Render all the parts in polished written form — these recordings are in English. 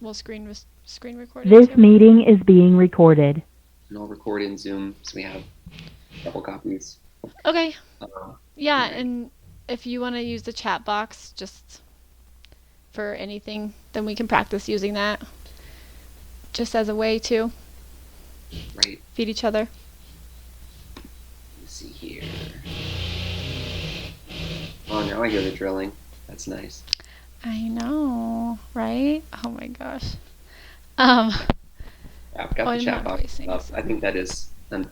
We'll screen record it This too. meeting is being recorded. And I'll record in Zoom so we have a couple copies. Okay. All Yeah, right. and if you want to use the chat box just for anything, then we can practice using that just as a way to Right. feed each other. Let's see here. Oh, now I hear the drilling. That's nice. I know, right? Oh my gosh. Um, Yeah, I've got the I'm chat not box voicing. up. So. I think that is when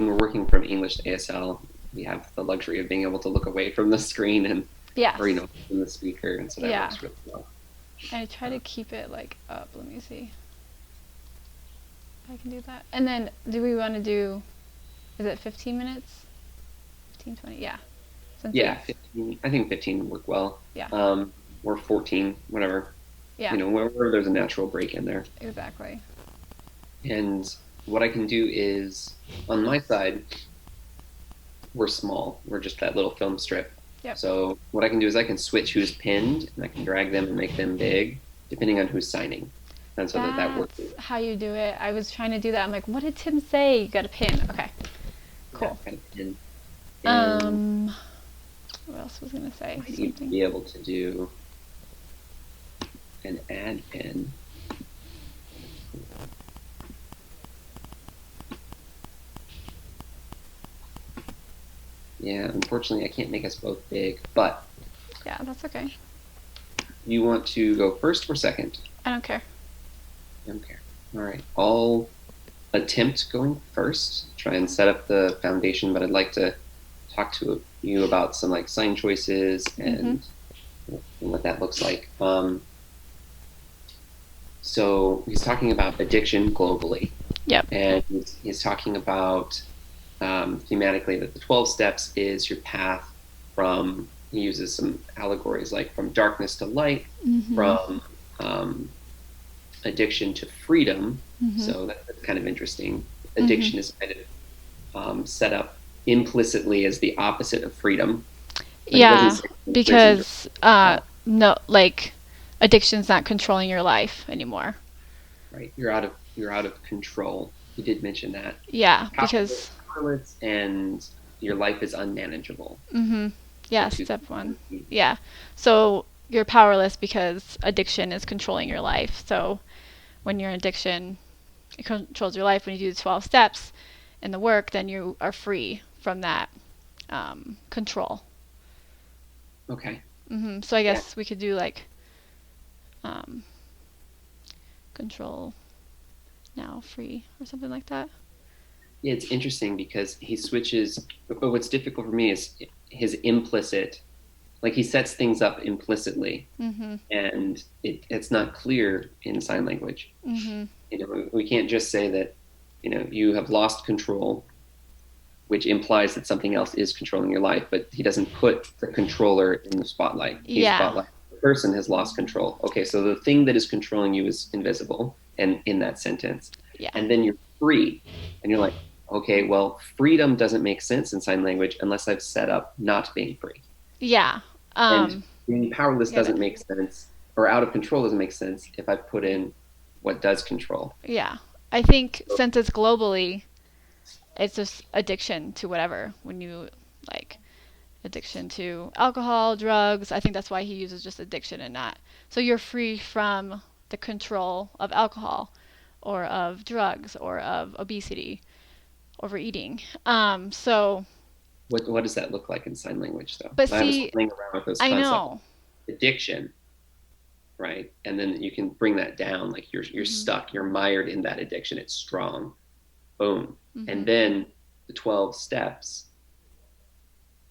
we're working from English to ASL, we have the luxury of being able to look away from the screen and, Yes. or from the speaker, and so that Yeah. works really well. I try to keep it like up. Let me see. If I can do that. And then, do we want to do? Is it 15 minutes? 15, 20. Yeah. Since Yeah, it's- 15. I think 15 would work well. Yeah. Or 14, whatever. Yeah. Wherever there's a natural break in there. Exactly. And what I can do is, on my side, we're small. We're just that little film strip. Yep. So what I can do is I can switch who's pinned, and I can drag them and make them big, depending on who's signing. And so that works. That's how you do it. I was trying to do that. I'm like, what did Tim say? You got a pin. Okay. Cool. Yeah, kind of pin. And What else was gonna say? you'd be able to do an add pin. Yeah, unfortunately, I can't make us both big, but Yeah, that's okay. you want to go first or second? I don't care. I don't care. All right, I'll attempt going first, try and set up the foundation, but I'd like to talk to you about some like sign choices and what that looks like. So he's talking about addiction globally. Yep. And he's talking about thematically that the 12 steps is your path from, he uses some allegories like from darkness to light, from addiction to freedom. So that's kind of interesting. Addiction is kind of set up implicitly as the opposite of freedom. Yeah, because no, like addiction's not controlling your life anymore. Right, you're out of control. You did mention that. Yeah, because powerless and your life is unmanageable. yeah, step one. Yeah, so you're powerless because addiction is controlling your life. So when you're in addiction, it controls your life. When you do the 12 steps in the work, then you are free from that control. Okay. So I guess we could do like control now free or something like that. Yeah, it's interesting because he switches, but what's difficult for me is his implicit, like he sets things up implicitly, and it's not clear in sign language. We can't just say that you have lost control, which implies that something else is controlling your life, but he doesn't put the controller in the spotlight. The person has lost control. Okay, so the thing that is controlling you is invisible, and in that sentence, and then you're free, and you're like, okay, well, freedom doesn't make sense in sign language unless I've set up not being free. Yeah. And being powerless doesn't make sense, or out of control doesn't make sense if I put in what does control. Yeah. I think since it's globally, it's just addiction to whatever. When you like addiction to alcohol, drugs, I think that's why he uses just addiction and not. So you're free from the control of alcohol or of drugs or of obesity, overeating. So what does that look like in sign language, though? But I was see, playing around with those I concepts. know. Addiction, right? And then you can bring that down, like you're stuck, you're mired in that addiction. It's strong. Boom. And then the 12 steps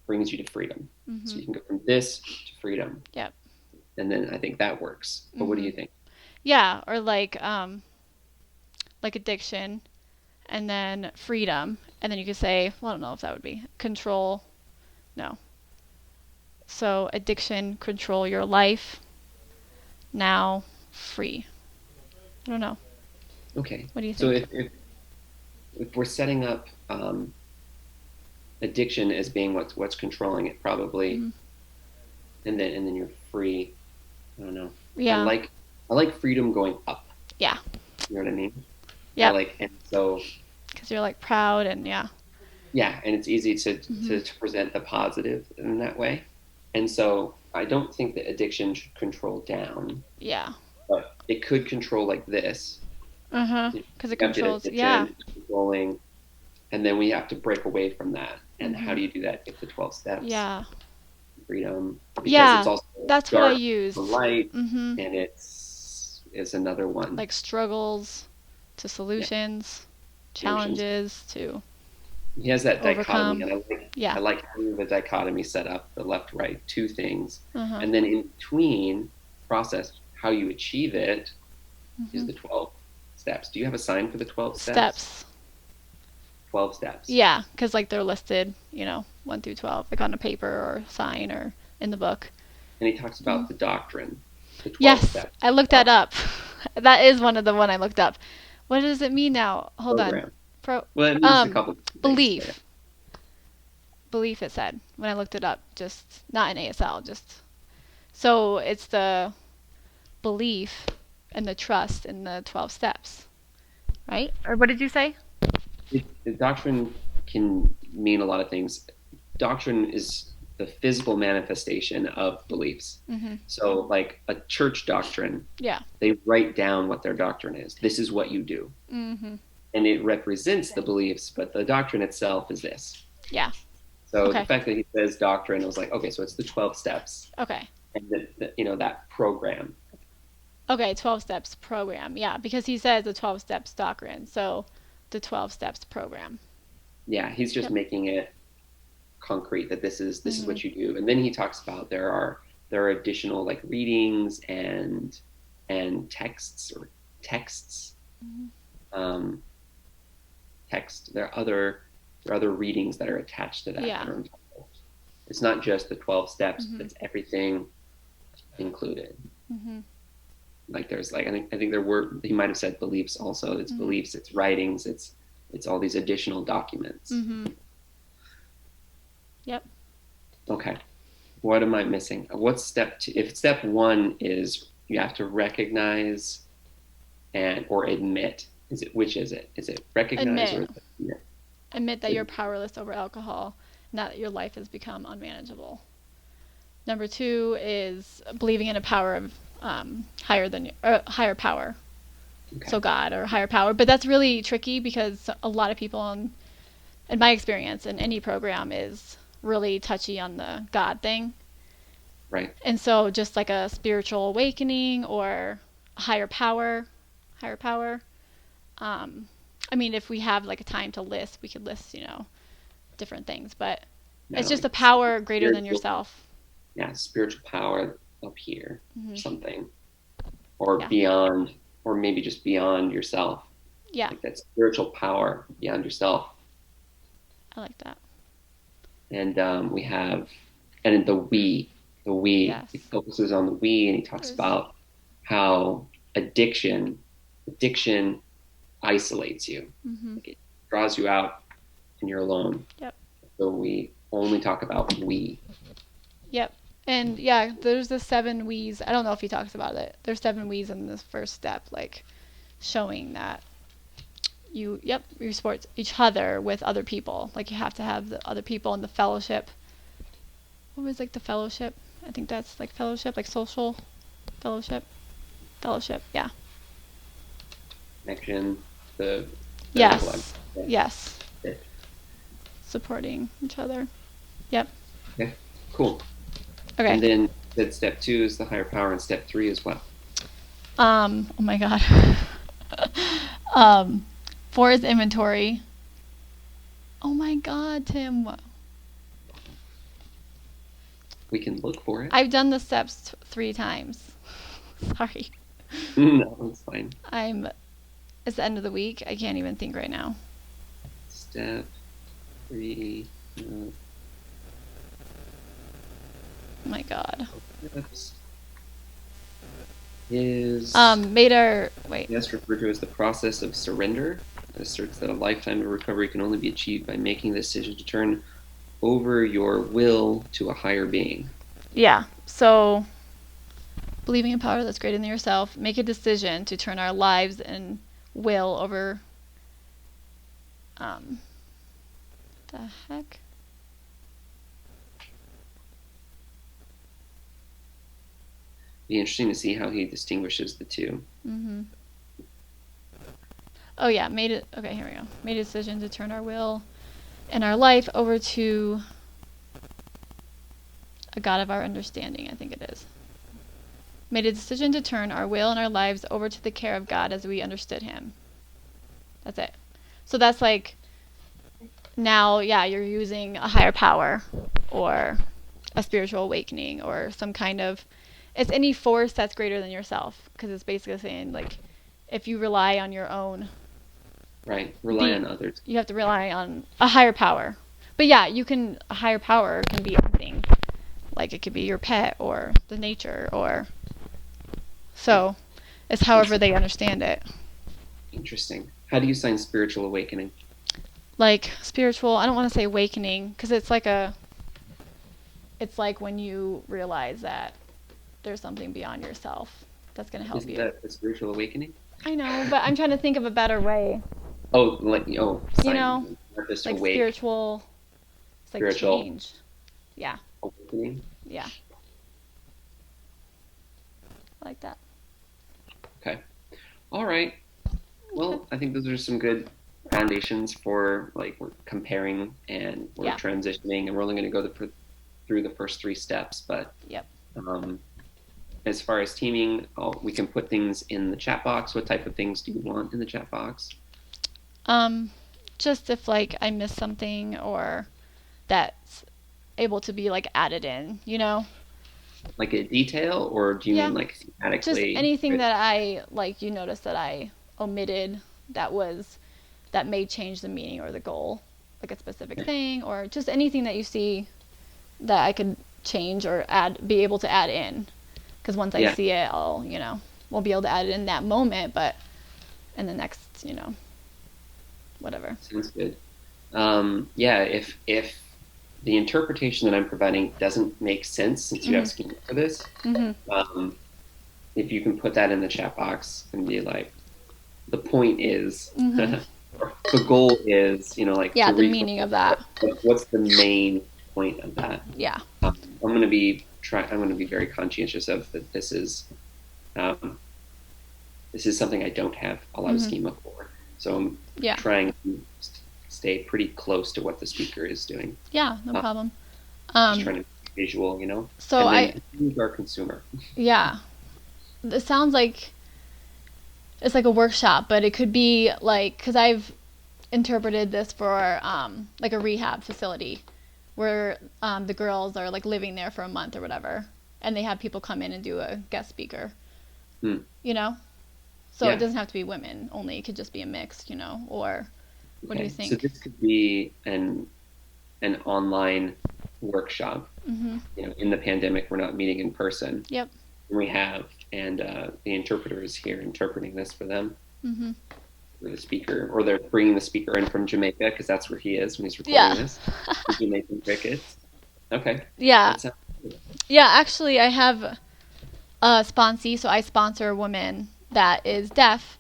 brings you to freedom. So you can go from this to freedom. Yep. And then I think that works. But what do you think? Yeah, or like addiction and then freedom. And then you could say, well, I don't know if that would be control. No. So addiction, control your life. Now free. I don't know. Okay. What do you think? So if we're setting up addiction as being what's controlling it, probably, and then you're free. I don't know. Yeah. I I like freedom going up. Yeah. You know what I mean? Yeah. And so Because you're like proud and yeah. yeah, and it's easy to, Mm-hmm. to present the positive in that way. And so I don't think that addiction should control down, Yeah. but it could control like this. Uh-huh. You Because it have the controls. Yeah. addiction controlling, and then we have to break away from that. And how Mm-hmm. do you do that? Get the 12 steps, Yeah. freedom, because it's Yeah. also That's what I dark used. to light, Mm-hmm. and it's another one. Like struggles to Yeah, solutions, solutions. challenges to He has that dichotomy, overcome. and Yeah. I like having the dichotomy set up, the left right, two things, Uh-huh. and then in between process how you achieve it is Mm-hmm. the 12 steps. Do you have a sign for the 12 steps? Steps. 12 steps. Yeah, because like they're listed, 1 through 12, like on a paper or sign or in the book. And he talks about the doctrine, the 12 Yes, steps I looked that up. That is one I looked up. What does it mean now? Hold on. program. Pro Well, it means a couple of things. belief. Belief it said when I looked it up, just not in ASL, just so it's the belief and the trust in the 12 steps, right? Or what did you say? The doctrine can mean a lot of things. Doctrine is the physical manifestation of beliefs. Mm-hmm. So, like a church doctrine, Yeah. they write down what their doctrine is. This is what you do. Mm-hmm. And it represents the beliefs, but the doctrine itself is this. Yeah. So Okay. the fact that he says doctrine, I was like, okay, so it's the 12 steps, Okay. and that program. Okay, 12 steps program. Yeah, because he says the 12 steps doctrine. So the 12 steps program. Yeah, he's just Yep. making it concrete that this is Mm-hmm. what you do. And then he talks about there are additional like readings and texts or texts. Mm-hmm. Um, text. There are other readings that are attached to that. Yeah. That are involved. It's not just the 12 steps; Mhm. it's everything included. Mm-hmm. Like there's like I think there were he might have said beliefs also. It's Mhm. beliefs, it's writings, it's all these additional documents. Mm-hmm. Yep. Okay, what am I missing? What's step two? If step one is you have to recognize or admit, which is it? Is it recognize or Admit. admit? Admit that you're powerless over alcohol, not that your life has become unmanageable. Number 2 is believing in a power of higher power. Okay. So God or higher power. But that's really tricky because a lot of people in my experience in any program is really touchy on the God thing. Right. And so just like a spiritual awakening or higher power. I mean, if we have like a time to list, we could list, different things, but it's just a Like power greater than spiritual- yourself. Yeah, spiritual power up here, Mhm. something, or Yeah. beyond, or maybe just beyond yourself. Yeah, Like that spiritual power beyond yourself. I like that. And we have, and the we, Yes. he focuses on the we, and he talks Yes. about how addiction isolates you, Hmm. it draws you out, and you're alone. Yep. So we only talk about we. Yep. And yeah, there's the 7 we's. I don't know if he talks about it. There's 7 we's in this first step, like showing that you support each other with other people. Like you have to have the other people in the fellowship. What was like the fellowship? I think that's like fellowship, like social fellowship. Fellowship, yeah. Connection, the Yes. intellect. Yes. Yeah. Supporting each other. Okay, cool. Okay. And then that step 2 is the higher power, and step 3 is what? Oh my God. 4 is inventory. Oh my God, Tim. We can look for it. I've done the steps 3 times. Sorry. No, it's fine. It's the end of the week. I can't even think right now. Step 3. Oh my God. Steps is Wait. yes, referred to as the process of surrender. It asserts that a lifetime of recovery can only be achieved by making the decision to turn over your will to a higher being. Yeah. So believing in power that's greater than yourself, make a decision to turn our lives and will over. The heck? Be interesting to see how he distinguishes the two. Mm-hmm. Oh yeah, made it. Okay, here we go. Made a decision to turn our will and our life over to a God of our understanding, I think it is. Made a decision to turn our will and our lives over to the care of God as we understood him. That's it. So that's like, now, yeah, you're using a higher power or a spiritual awakening or some kind of, it's any force that's greater than yourself, because it's basically saying, like, if you rely on your own, right, rely on others. You have to rely on a higher power. But yeah, a higher power can be anything. Like, it could be your pet or the nature, or so it's however they understand it. Interesting. How do you sign spiritual awakening? Like spiritual, I don't want to say awakening, because it's like when you realize that there's something beyond yourself that's going to help Isn't you. that a spiritual awakening? I know, but I'm trying to think of a better way. Oh, You know, not just like awake, spiritual. It's like spiritual change. Yeah, awakening. yeah. I like that. Okay. All right. Well, I think those are some good foundations for, like, we're comparing and we're transitioning, and we're only going to go through the first 3 steps. But Yep. As far as teaming, we can put things in the chat box. What type of things do you want in the chat box? Just if like I missed something or that's able to be like added in, you know? Like a detail, or do you mean like thematically? Just anything that I like you notice that I omitted that may change the meaning or the goal, like a specific thing, or just anything that you see that I could change or be able to add in. Because once I see it, I'll, won't be able to add it in that moment, but in the next, whatever. Sounds good. If the interpretation that I'm providing doesn't make sense, since you have schema for this, if you can put that in the chat box and be like, the point is, or the goal is, like, the meaning of that. What's the main point of that? Yeah. I'm going to be very conscientious of that. This is something I don't have a lot of schema for, so I'm trying to stay pretty close to what the speaker is doing. Yeah, no problem. Just trying to be visual, So who's our consumer? Yeah, it sounds like it's like a workshop, but it could be like, because I've interpreted this for like a rehab facility where the girls are like living there for a month or whatever, and they have people come in and do a guest speaker. So it doesn't have to be women only, it could just be a mix, or what do you think? So this could be an online workshop. In the pandemic, we're not meeting in person. Yep. We have, and the interpreter is here interpreting this for them. For the speaker, or they're bringing the speaker in from Jamaica, because that's where he is when he's recording this. The Jamaican crickets. Okay. Yeah. Yeah, actually, I have a sponsee, so I sponsor a woman that is deaf,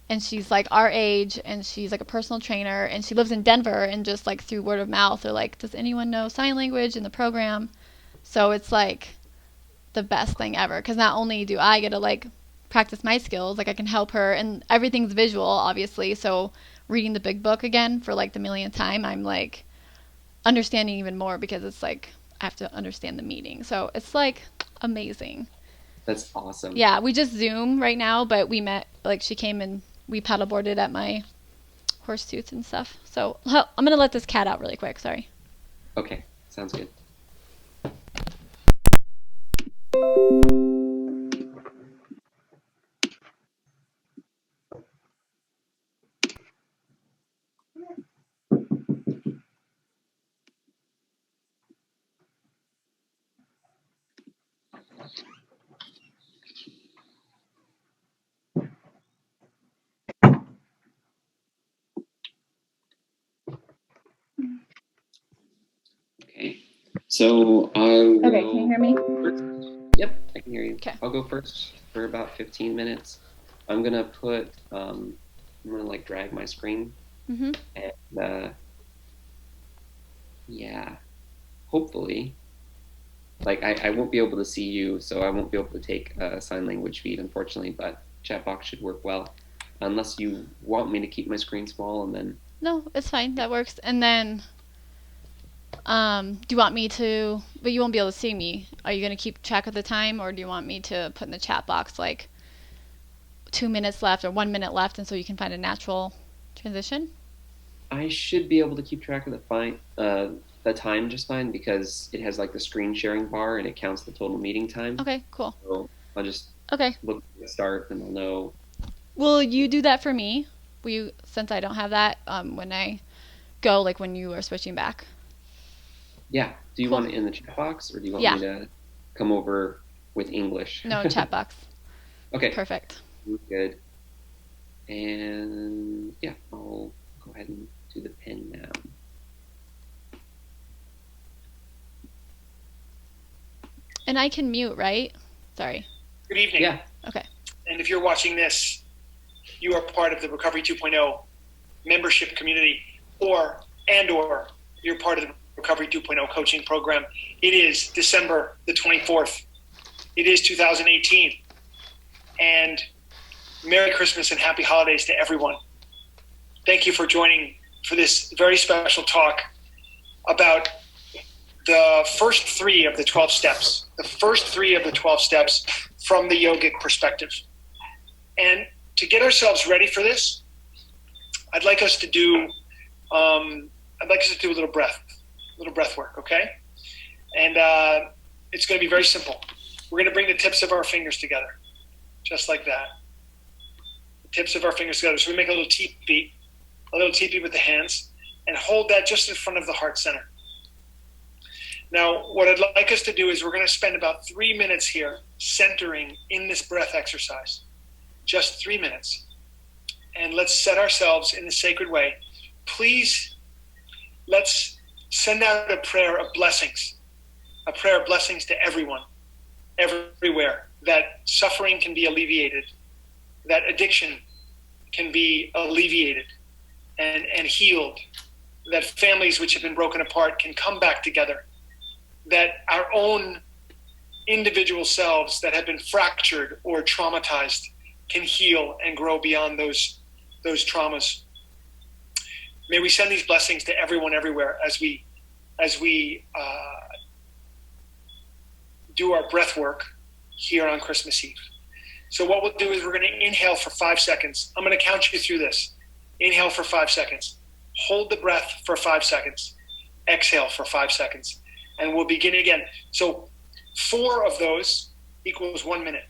and she's like our age, and she's like a personal trainer, and she lives in Denver, and just like through word of mouth, they're like, does anyone know sign language in the program? So it's like the best thing ever, because not only do I get to like practice my skills, like I can help her, and everything's visual, obviously, so reading the big book again for like the millionth time, I'm like understanding even more, because it's like I have to understand the meaning, so it's like amazing. That's awesome. Yeah, we just Zoom right now, but we met, like she came and we paddleboarded at my Horsetooth and stuff. So I'm gonna let this cat out really quick, sorry. Okay, sounds good. Okay, so I will... Okay, can you hear me? Yep, I can hear you. Okay. I'll go first for about 15 minutes. I'm gonna put, I'm gonna like drag my screen, Mm-hmm. and yeah, hopefully, like I won't be able to see you, so I won't be able to take a sign language feed, unfortunately. But chat box should work well, unless you want me to keep my screen small and then. No, it's fine. That works. And then, do you want me to? But you won't be able to see me. Are you gonna keep track of the time, or do you want me to put in the chat box like 2 minutes left or 1 minute left, and so you can find a natural transition? I should be able to keep track of the time just fine because it has like the screen sharing bar and it counts the total meeting time. Okay, cool. So I'll just Okay. look at the start and I'll know. Will you do that for me? Will you, since I don't have that, when I go, like when you are switching back? Yeah. Do you Cool. want it in the chat box or do you want Yeah. me to come over with English? No, chat box. Okay. Perfect. Good. And yeah, I'll go ahead and do the pin now. And I can mute, right? Sorry. Good evening. Yeah. Okay. And if you're watching this, you are part of the Recovery 2.0 membership community, or you're part of the Recovery 2.0 coaching program. It is December the 24th. It is 2018. And Merry Christmas and Happy Holidays to everyone. Thank you for joining for this very special talk about the first 3 of the 12 steps. The first 3 of the 12 steps from the yogic perspective. And to get ourselves ready for this, I'd like us to do a little breath work, okay? And it's going to be very simple. We're going to bring the tips of our fingers together, just like that. The tips of our fingers together. So we make a little teepee with the hands, and hold that just in front of the heart center. Now, what I'd like us to do is we're going to spend about 3 minutes here centering in this breath exercise. Just 3 minutes. And let's set ourselves in the sacred way. Please, let's send out a prayer of blessings. A prayer of blessings to everyone, everywhere. That suffering can be alleviated. That addiction can be alleviated and healed. That families which have been broken apart can come back together. That our own individual selves that have been fractured or traumatized can heal and grow beyond those traumas. May we send these blessings to everyone everywhere as we do our breath work here on Christmas Eve. So what we'll do is we're going to inhale for 5 seconds. I'm going to count you through this. Inhale for 5 seconds. Hold the breath for 5 seconds. Exhale for 5 seconds. And we'll begin again. So 4 of those equals 1 minute.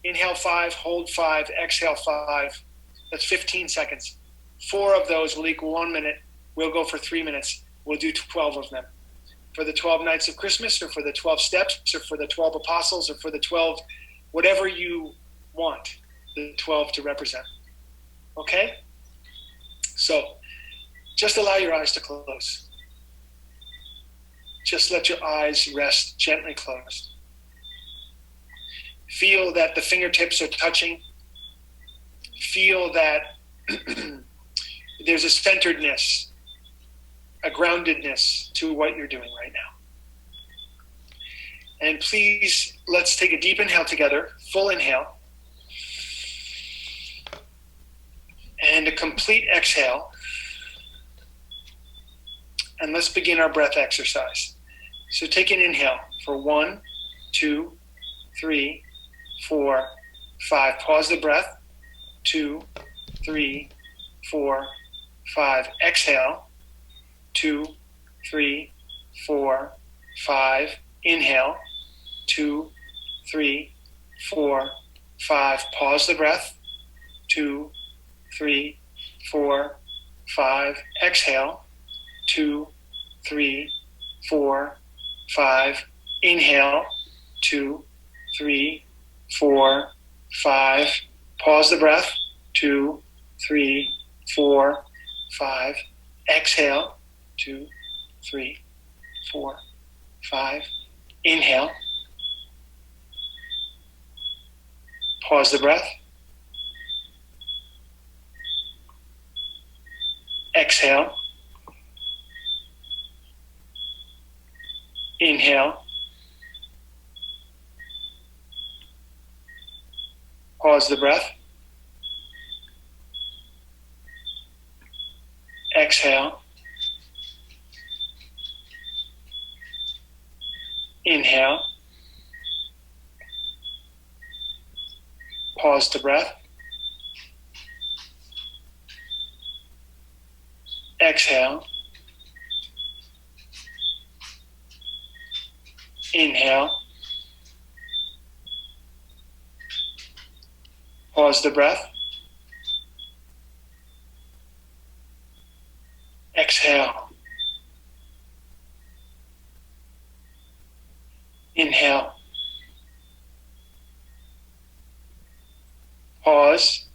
Inhale 5, hold 5, exhale 5. That's 15 seconds. 4 of those will equal 1 minute. We'll go for 3 minutes. We'll do 12 of them. For the 12 nights of Christmas, or for the 12 steps, or for the 12 apostles, or for the 12, whatever you want the 12 to represent. Okay? So just allow your eyes to close. Just let your eyes rest gently closed. Feel that the fingertips are touching. Feel that there's a centeredness, a groundedness to what you're doing right now. And please, let's take a deep inhale together, full inhale. And a complete exhale. And let's begin our breath exercise. So take an inhale for 1, 2, 3, 4, 5. Pause the breath. 2, 3, 4, 5. Exhale. 2, 3, 4, 5. Inhale. 2, 3, 4, 5. Pause the breath. 2, 3, 4, 5. Exhale. 2, 3, 4, 5. Inhale. 2, 3, 4, 5. Pause the breath. 2, 3, 4, 5. Exhale. 2, 3, 4, 5. Inhale. Pause the breath. Exhale. Inhale. Pause the breath. Exhale. Inhale. Pause the breath. Exhale. Inhale. Pause the breath. Exhale. Inhale. Pause.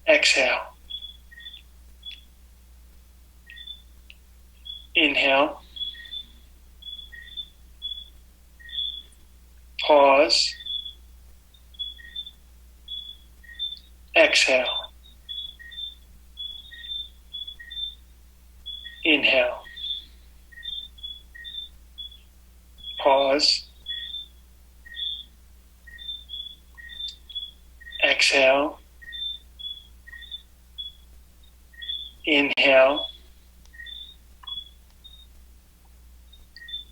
Exhale. Inhale. Pause. Exhale. Inhale. Pause. Exhale. Inhale.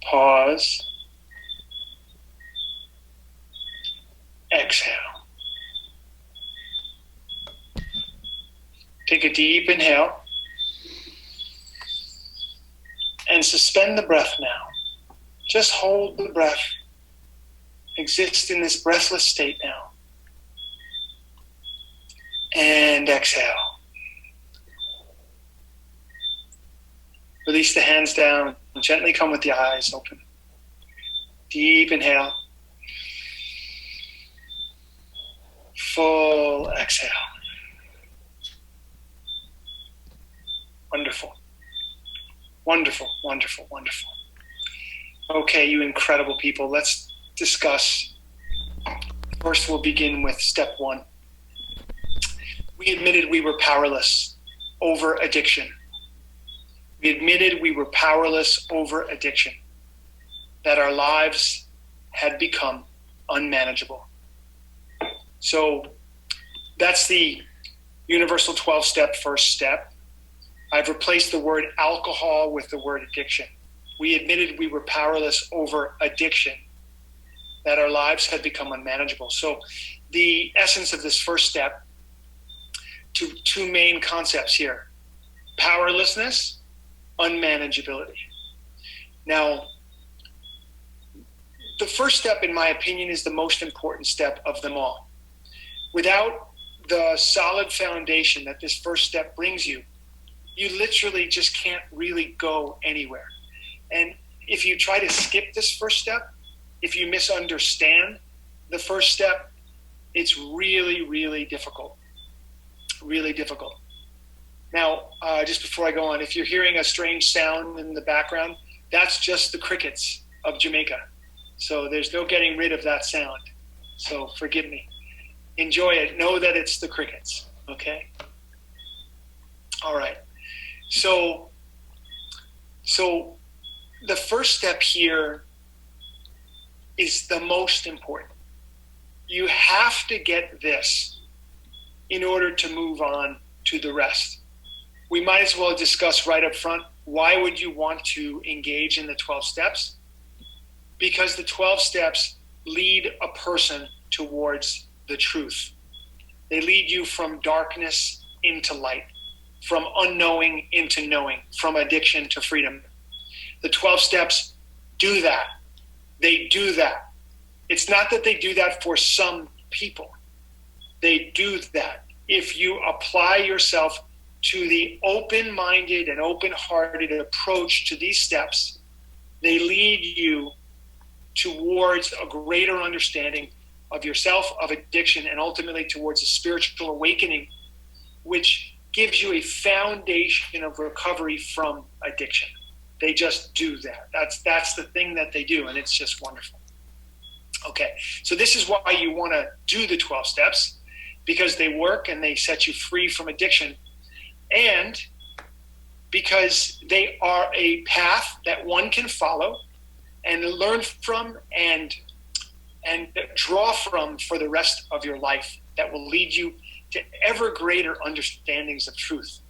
Pause. Exhale. Take a deep inhale and suspend the breath now. Just hold the breath. Exist in this breathless state now. And exhale. Release the hands down and gently come with the eyes open. Deep inhale. Full exhale. Wonderful. Wonderful, wonderful, wonderful. Okay, you incredible people. Let's discuss. First, we'll begin with step one. We admitted we were powerless over addiction. We admitted we were powerless over addiction, that our lives had become unmanageable. So that's the universal 12-step first step. I've replaced the word alcohol with the word addiction. We admitted we were powerless over addiction, that our lives had become unmanageable. So the essence of this first step, two main concepts here: powerlessness, unmanageability. Now, the first step, in my opinion, is the most important step of them all. Without the solid foundation that this first step brings you, you literally just can't really go anywhere. And if you try to skip this first step, if you misunderstand the first step, it's really, really difficult. Really difficult. Now, just before I go on, if you're hearing a strange sound in the background, that's just the crickets of Jamaica. So there's no getting rid of that sound. So forgive me. Enjoy it. Know that it's the crickets. Okay? All right. So the first step here is the most important. You have to get this in order to move on to the rest. We might as well discuss right up front, why would you want to engage in the 12 steps? Because the 12 steps lead a person towards the truth. They lead you from darkness into light, from unknowing into knowing, from addiction to freedom. The 12 steps do that. They do that. It's not that they do that for some people. They do that. If you apply yourself to the open-minded and open-hearted approach to these steps, they lead you towards a greater understanding of yourself, of addiction, and ultimately towards a spiritual awakening, which gives you a foundation of recovery from addiction. They just do that. That's the thing that they do, and it's just wonderful. Okay, so this is why you want to do the 12 steps, because they work and they set you free from addiction, and because they are a path that one can follow and learn from and draw from for the rest of your life, that will lead you to ever greater understandings of truth.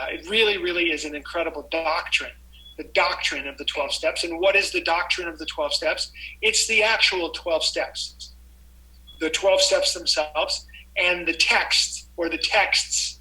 It really, really is an incredible doctrine, the doctrine of the 12 steps. And what is the doctrine of the 12 steps? It's the actual 12 steps, the 12 steps themselves, and the text or the texts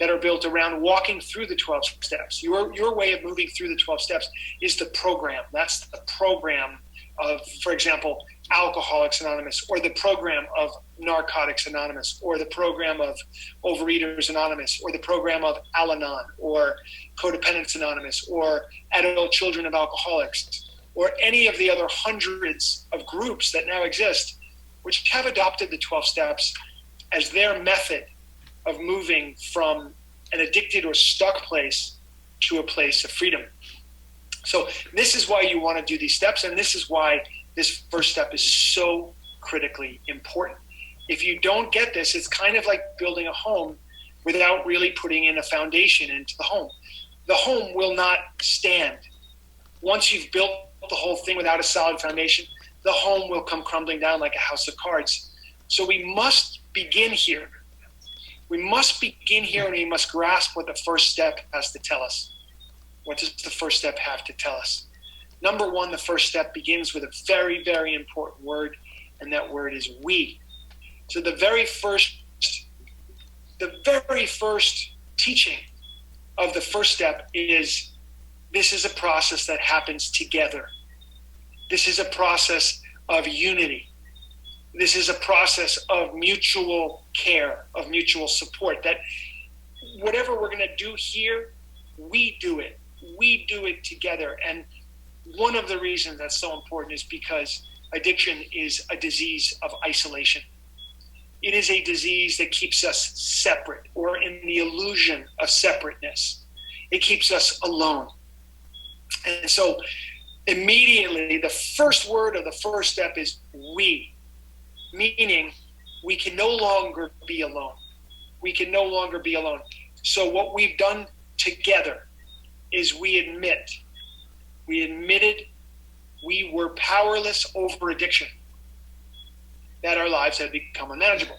that are built around walking through the 12 steps. Your way of moving through the 12 steps is the program. That's the program of, for example, Alcoholics Anonymous, or the program of Narcotics Anonymous, or the program of Overeaters Anonymous, or the program of Al-Anon, or Codependents Anonymous, or Adult Children of Alcoholics, or any of the other hundreds of groups that now exist, which have adopted the 12 steps as their method of moving from an addicted or stuck place to a place of freedom. So this is why you want to do these steps, and this is why this first step is so critically important. If you don't get this, it's kind of like building a home without really putting in a foundation into the home. The home will not stand. Once you've built the whole thing without a solid foundation, the home will come crumbling down like a house of cards. So we must begin here. We must begin here, and we must grasp what the first step has to tell us. What does the first step have to tell us? Number one, the first step begins with a very, very important word, and that word is we. So the very first teaching of the first step is, this is a process that happens together. This is a process of unity. This is a process of mutual care, of mutual support, that whatever we're going to do here, we do it. We do it together. And one of the reasons that's so important is because addiction is a disease of isolation. It is a disease that keeps us separate, or in the illusion of separateness. It keeps us alone. And so immediately, the first word of the first step is we, meaning we can no longer be alone. We can no longer be alone. So what we've done together is we admitted we were powerless over addiction, that our lives had become unmanageable.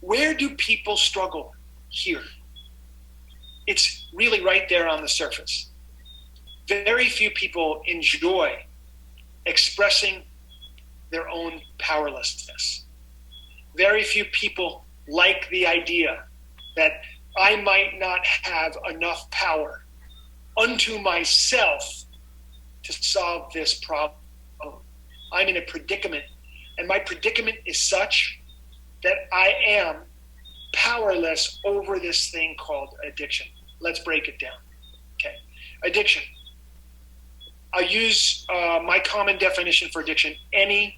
Where do people struggle here? It's really right there on the surface. Very few people enjoy expressing their own powerlessness. Very few people like the idea that I might not have enough power unto myself to solve this problem. I'm in a predicament, and my predicament is such that I am powerless over this thing called addiction. Let's break it down. Okay, addiction. I'll use my common definition for addiction: any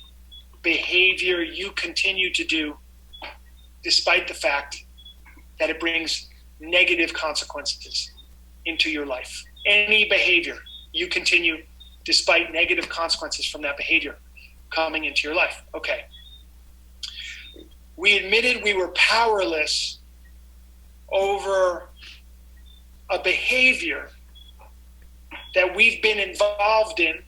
behavior you continue to do despite the fact that it brings negative consequences into your life. Any behavior you continue despite negative consequences from that behavior coming into your life. Okay. We admitted we were powerless over a behavior that we've been involved in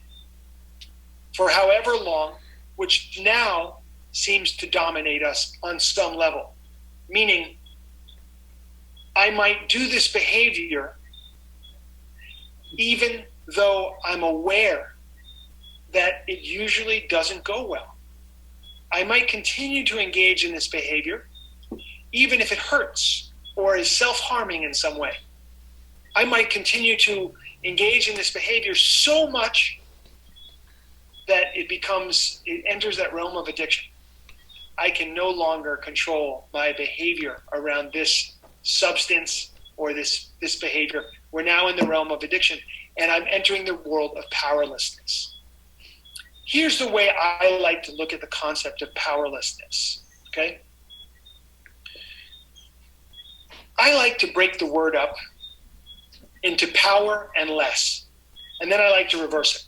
for however long, which now seems to dominate us on some level. Meaning, I might do this behavior even though I'm aware that it usually doesn't go well. I might continue to engage in this behavior even if it hurts or is self-harming in some way. I might continue to engage in this behavior so much that it enters that realm of addiction. I can no longer control my behavior around this substance or this behavior. We're now in the realm of addiction, and I'm entering the world of powerlessness. Here's the way I like to look at the concept of powerlessness, okay? I like to break the word up into power and less, and then I like to reverse it.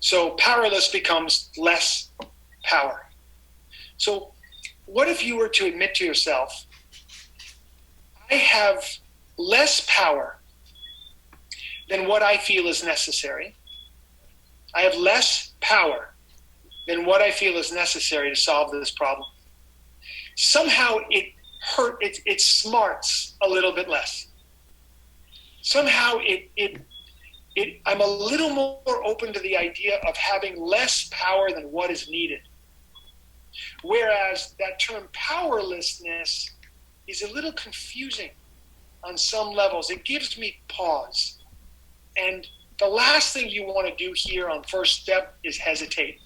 So powerless becomes less power. So what if you were to admit to yourself, I have less power than what I feel is necessary. I have less power than what I feel is necessary to solve this problem. Somehow it smarts a little bit less. Somehow I'm a little more open to the idea of having less power than what is needed. Whereas that term powerlessness is a little confusing on some levels. It gives me pause. And the last thing you want to do here on first step is hesitate.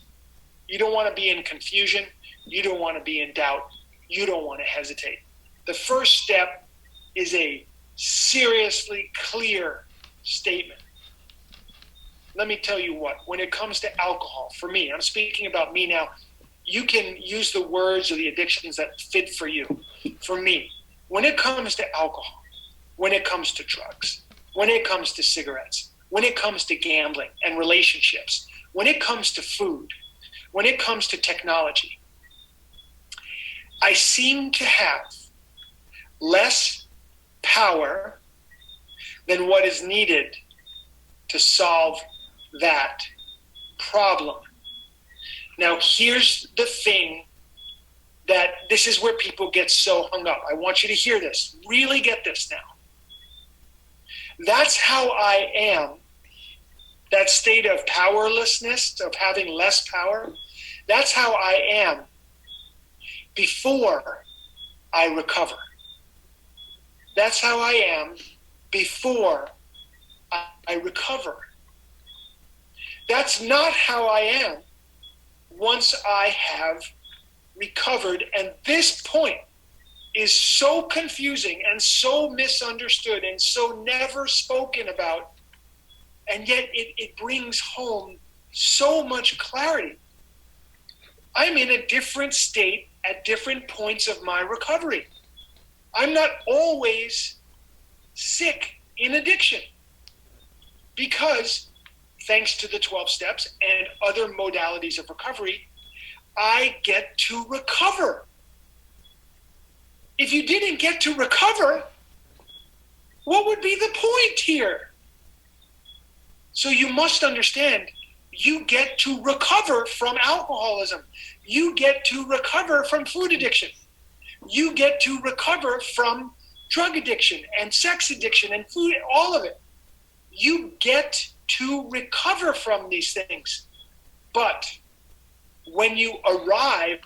You don't want to be in confusion. You don't want to be in doubt. You don't want to hesitate. The first step is a seriously clear statement. Let me tell you what, when it comes to alcohol, for me, I'm speaking about me now, you can use the words or the addictions that fit for you. For me, when it comes to alcohol, when it comes to drugs, when it comes to cigarettes, when it comes to gambling and relationships, when it comes to food, when it comes to technology, I seem to have less power than what is needed to solve that problem. Now, here's the thing that this is where people get so hung up. I want you to hear this. Really get this now. That's how I am. That state of powerlessness, of having less power, that's how I am before I recover. That's how I am before I recover. That's not how I am once I have recovered. And this point is so confusing and so misunderstood and so never spoken about. And yet it brings home so much clarity. I'm in a different state at different points of my recovery. I'm not always sick in addiction because, thanks to the 12 steps and other modalities of recovery, I get to recover. If you didn't get to recover, what would be the point here? So you must understand, you get to recover from alcoholism. You get to recover from food addiction. You get to recover from drug addiction and sex addiction and food, all of it. You get to recover from these things. But when you arrive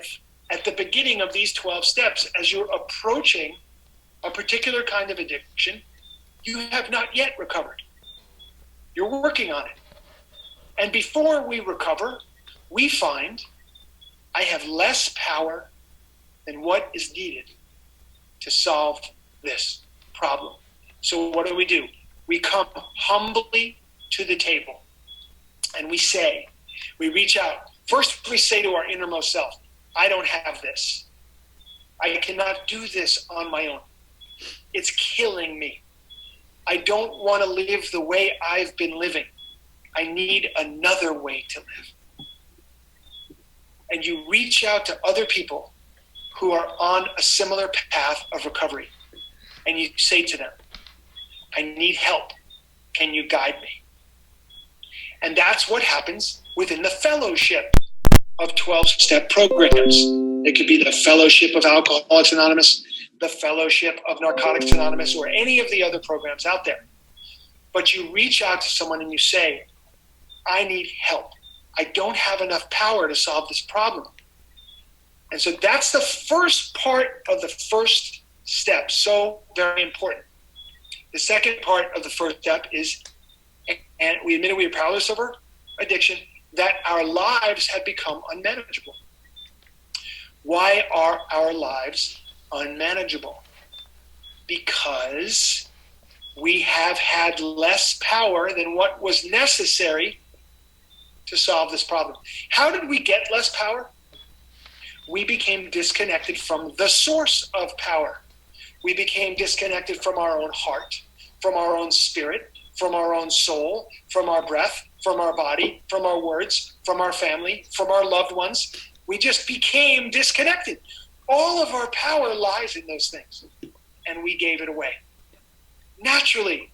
at the beginning of these 12 steps, as you're approaching a particular kind of addiction, you have not yet recovered. You're working on it. And before we recover, we find I have less power than what is needed to solve this problem. So what do? We come humbly to the table and we reach out. First, we say to our innermost self, I don't have this. I cannot do this on my own. It's killing me. I don't want to live the way I've been living. I need another way to live. And you reach out to other people who are on a similar path of recovery. And you say to them, I need help. Can you guide me? And that's what happens within the fellowship of 12-step programs. It could be the Fellowship of Alcoholics Anonymous, the Fellowship of Narcotics Anonymous, or any of the other programs out there. But you reach out to someone and you say, I need help. I don't have enough power to solve this problem. And so that's the first part of the first step, so very important. The second part of the first step is, and we admitted we are powerless over addiction, that our lives have become unmanageable. Why are our lives unmanageable? Because we have had less power than what was necessary to solve this problem. How did we get less power? We became disconnected from the source of power. We became disconnected from our own heart, from our own spirit, from our own soul, from our breath, from our body, from our words, from our family, from our loved ones. We just became disconnected. All of our power lies in those things, and we gave it away. Naturally,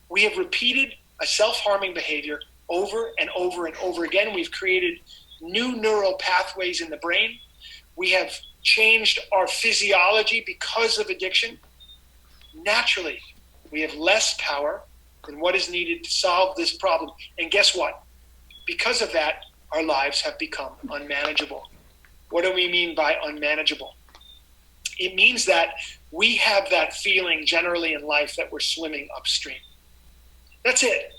we have repeated a self-harming behavior over and over and over again. We've created new neural pathways in the brain. We have changed our physiology because of addiction. Naturally, we have less power than what is needed to solve this problem. And guess what? Because of that, our lives have become unmanageable. What do we mean by unmanageable? It means that we have that feeling generally in life that we're swimming upstream. That's it.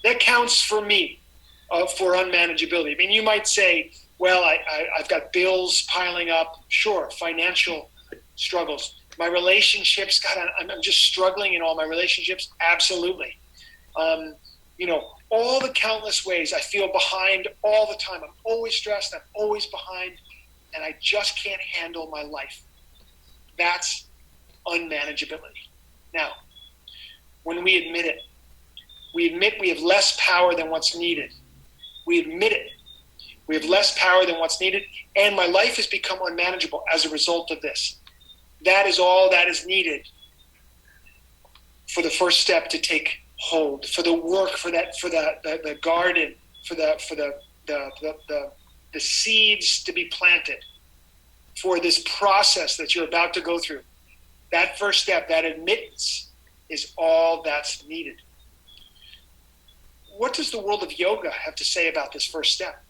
That counts for me for unmanageability. I mean, you might say, well, I've got bills piling up. Sure, financial struggles. My relationships, God, I'm just struggling in all my relationships. Absolutely. All the countless ways I feel behind all the time. I'm always stressed. I'm always behind. And I just can't handle my life. That's unmanageability. Now, when we admit it, we admit we have less power than what's needed. We admit it. We have less power than what's needed, and my life has become unmanageable as a result of this. That is all that is needed for the first step to take hold, for the work, for the garden, for the seeds to be planted, for this process that you're about to go through. That first step, that admittance, is all that's needed. What does the world of yoga have to say about this first step?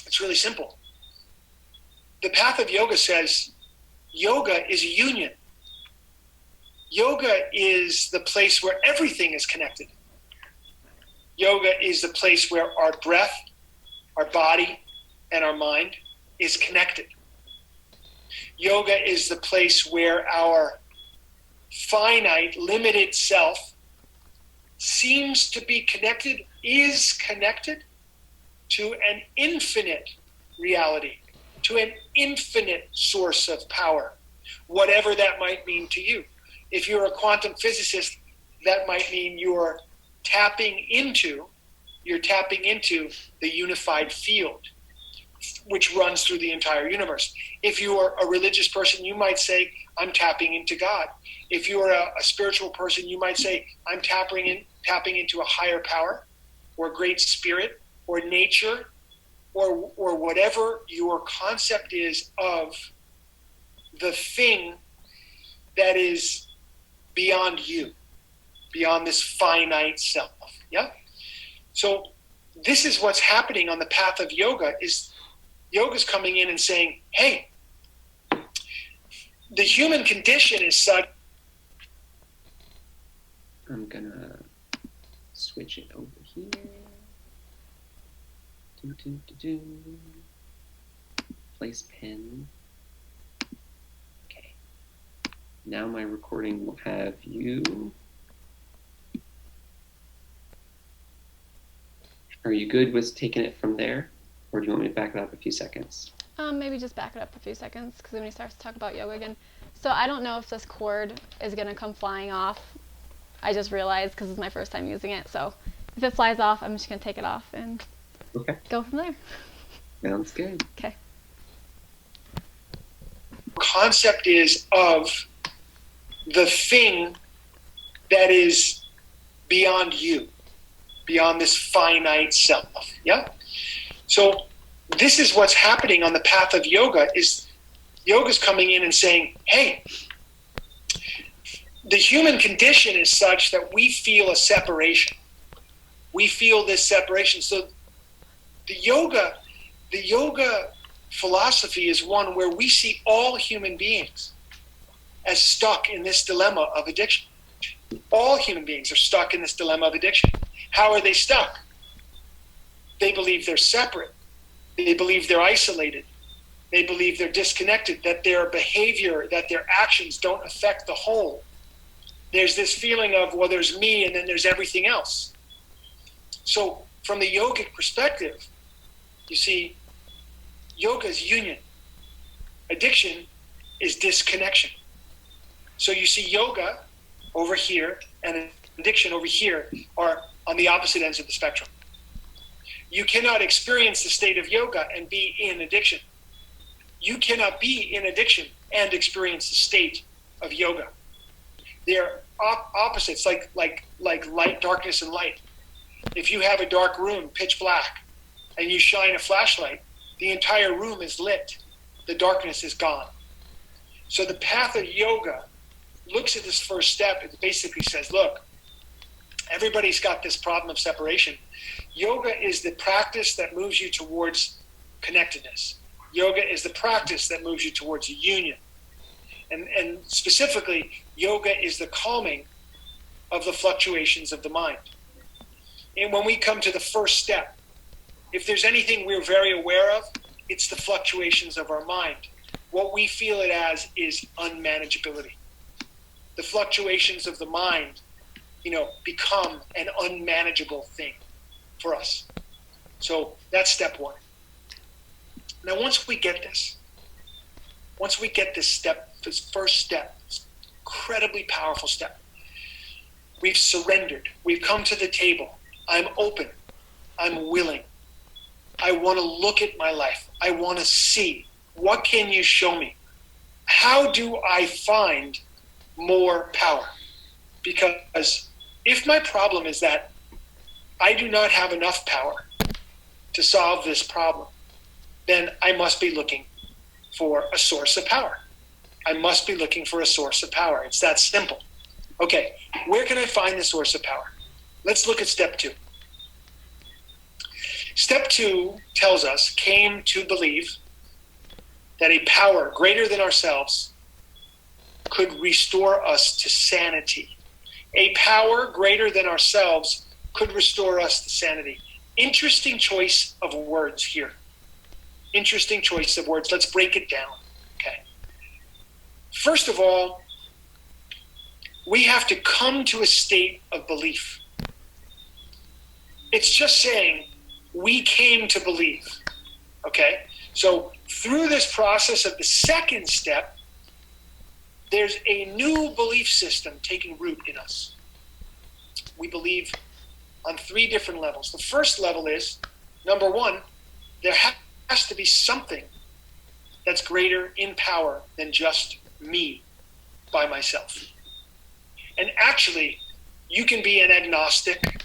It's really simple. The path of yoga says yoga is a union. Yoga is the place where everything is connected. Yoga is the place where our breath, our body, and our mind is connected. Yoga is the place where our finite, limited self seems to be connected, is connected to an infinite reality, to an infinite source of power, whatever that might mean to you. If you're a quantum physicist, that might mean you're tapping into the unified field, which runs through the entire universe. If you are a religious person, you might say, I'm tapping into God. If you're a spiritual person, you might say, I'm tapping into a higher power or great spirit or nature or whatever your concept is of the thing that is beyond you, beyond this finite self. Yeah? So this is what's happening on the path of yoga, is yoga's coming in and saying, hey, the human condition is such. I'm gonna switch it over here. Place pen. Okay. Now my recording will have you. Are you good with taking it from there? Or do you want me to back it up a few seconds? Maybe just back it up a few seconds, because when he starts to talk about yoga again. So I don't know if this cord is going to come flying off. I just realized, because it's my first time using it. So if it flies off, I'm just going to take it off and go from there. Sounds good. Okay. Concept is of the thing that is beyond you, beyond this finite self. Yeah? So this is what's happening on the path of yoga, is yoga's coming in and saying, hey, the human condition is such that we feel a separation. We feel this separation. So the yoga philosophy is one where we see all human beings as stuck in this dilemma of addiction. All human beings are stuck in this dilemma of addiction. How are they stuck? They believe they're separate. They believe they're isolated. They believe they're disconnected, that their behavior, that their actions don't affect the whole. There's this feeling of, well, there's me and then there's everything else. So from the yogic perspective, you see, yoga is union. Addiction is disconnection. So you see yoga over here and addiction over here are on the opposite ends of the spectrum. You cannot experience the state of yoga and be in addiction. You cannot be in addiction and experience the state of yoga. They're opposites, like light, darkness, and light. If you have a dark room, pitch black, and you shine a flashlight, the entire room is lit. The darkness is gone. So the path of yoga looks at this first step. It basically says, look, everybody's got this problem of separation. Yoga is the practice that moves you towards connectedness. Yoga is the practice that moves you towards union. And specifically, yoga is the calming of the fluctuations of the mind. And when we come to the first step, if there's anything we're very aware of, it's the fluctuations of our mind. What we feel it as is unmanageability. The fluctuations of the mind, become an unmanageable thing for us. So that's step one. Now, once we get this first step, this incredibly powerful step, we've surrendered. We've come to the table. I'm open. I'm willing. I want to look at my life. I want to see. What can you show me? How do I find more power? Because if my problem is that I do not have enough power to solve this problem, then I must be looking for a source of power. I must be looking for a source of power. It's that simple. Okay, where can I find the source of power? Let's look at step two. Step two tells us, came to believe that a power greater than ourselves could restore us to sanity. A power greater than ourselves could restore us to sanity. Interesting choice of words here. Interesting choice of words. Let's break it down. Okay. First of all, we have to come to a state of belief. It's just saying, we came to believe. Okay? So through this process of the second step, there's a new belief system taking root in us. We believe on three different levels. The first level is, number one, there has to be something that's greater in power than just me by myself. And actually, you can be an agnostic,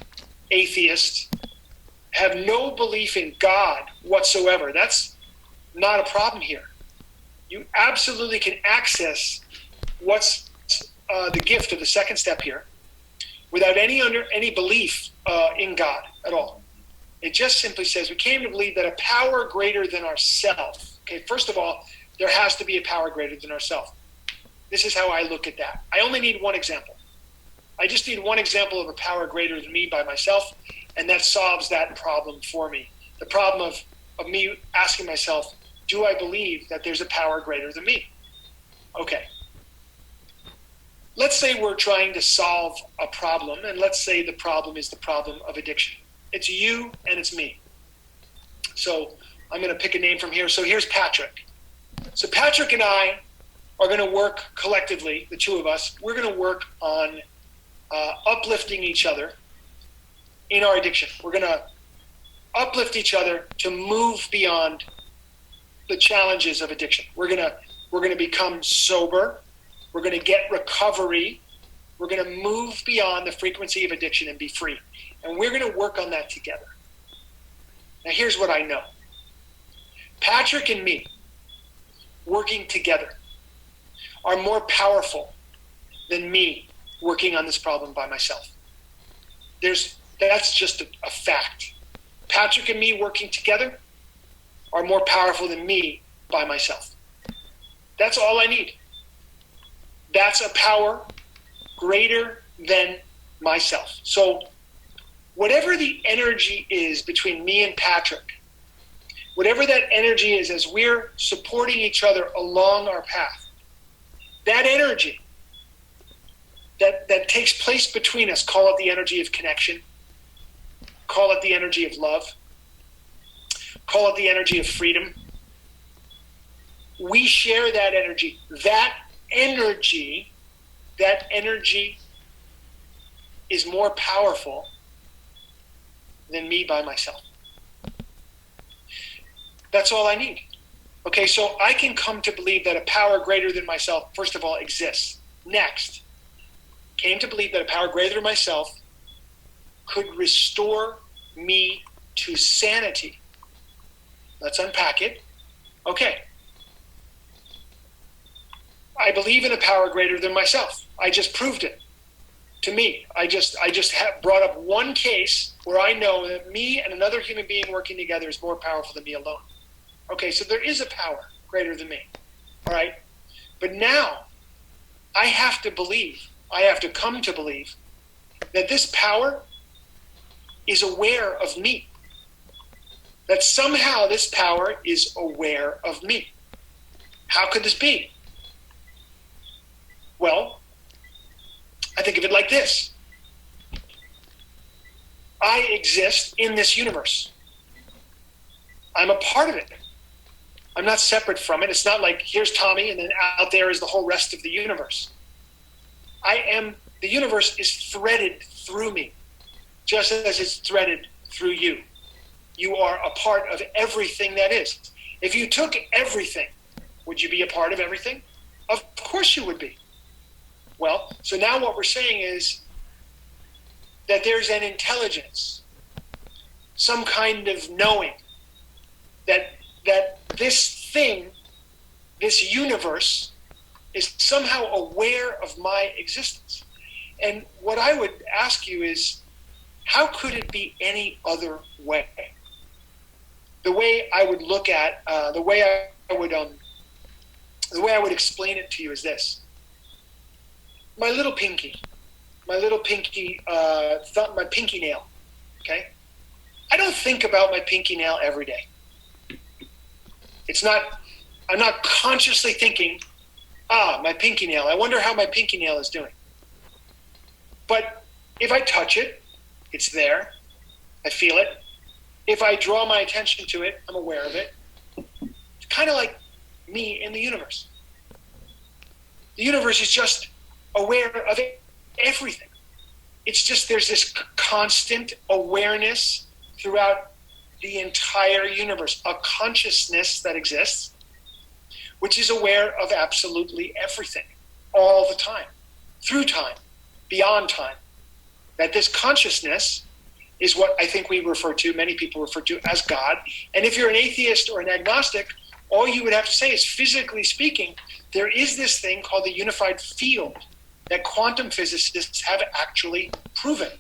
atheist, have no belief in God whatsoever. That's not a problem here. You absolutely can access what's the gift of the second step here without any belief in God at all. It just simply says we came to believe that a power greater than ourself. Okay, first of all, there has to be a power greater than ourself. This is how I look at that. I only need one example. I just need one example of a power greater than me by myself, and that solves that problem for me. The problem of me asking myself, do I believe that there's a power greater than me? Okay. Let's say we're trying to solve a problem, and let's say the problem is the problem of addiction. It's you and it's me. So I'm going to pick a name from here. So here's Patrick. So Patrick and I are going to work collectively, the two of us. We're going to work on uplifting each other in our addiction. We're going to uplift each other to move beyond the challenges of addiction. We're going to become sober. We're going to get recovery. We're going to move beyond the frequency of addiction and be free. And we're going to work on that together. Now here's what I know. Patrick and me working together are more powerful than me working on this problem by myself. That's just a fact. Patrick and me working together are more powerful than me by myself. That's all I need. That's a power greater than myself. So whatever the energy is between me and Patrick, whatever that energy is as we're supporting each other along our path, that energy that takes place between us, call it the energy of connection, call it the energy of love, call it the energy of freedom. We share that energy. That energy is more powerful than me by myself. That's all I need. Okay, so I can come to believe that a power greater than myself, first of all, exists. Next, came to believe that a power greater than myself could restore me to sanity. Let's unpack it. Okay. I believe in a power greater than myself. I just proved it to me. I just have brought up one case where I know that me and another human being working together is more powerful than me alone. Okay, so there is a power greater than me. All right? But now I have to come to believe that this power is aware of me. That somehow this power is aware of me. How could this be? Well, I think of it like this. I exist in this universe. I'm a part of it. I'm not separate from it. It's not like here's Tommy and then out there is the whole rest of the universe. The universe is threaded through me, just as it's threaded through you. You are a part of everything that is. If you took everything, would you be a part of everything? Of course you would be. Well, so now what we're saying is that there's an intelligence, some kind of knowing that this thing, this universe, is somehow aware of my existence. And what I would ask you is, how could it be any other way? The way I would look at, the way I would explain it to you is this. My little pinky nail, okay? I don't think about my pinky nail every day. I'm not consciously thinking, my pinky nail, I wonder how my pinky nail is doing. But if I touch it, it's there, I feel it. If I draw my attention to it, I'm aware of it. It's kind of like me in the universe. The universe is just aware of everything. It's just there's this constant awareness throughout the entire universe, a consciousness that exists, which is aware of absolutely everything, all the time, through time, beyond time. That this consciousness is what I think many people refer to as God. And if you're an atheist or an agnostic, all you would have to say is, physically speaking, there is this thing called the unified field that quantum physicists have actually proven.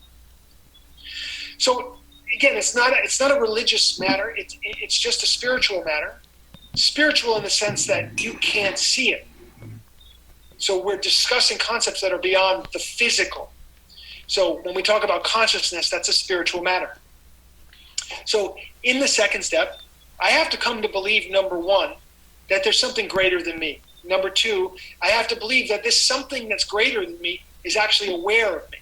So again, it's not a religious matter. It's just a spiritual matter. Spiritual in the sense that you can't see it. So we're discussing concepts that are beyond the physical. So when we talk about consciousness, that's a spiritual matter. So in the second step, I have to come to believe, number one, that there's something greater than me. Number two, I have to believe that this something that's greater than me is actually aware of me.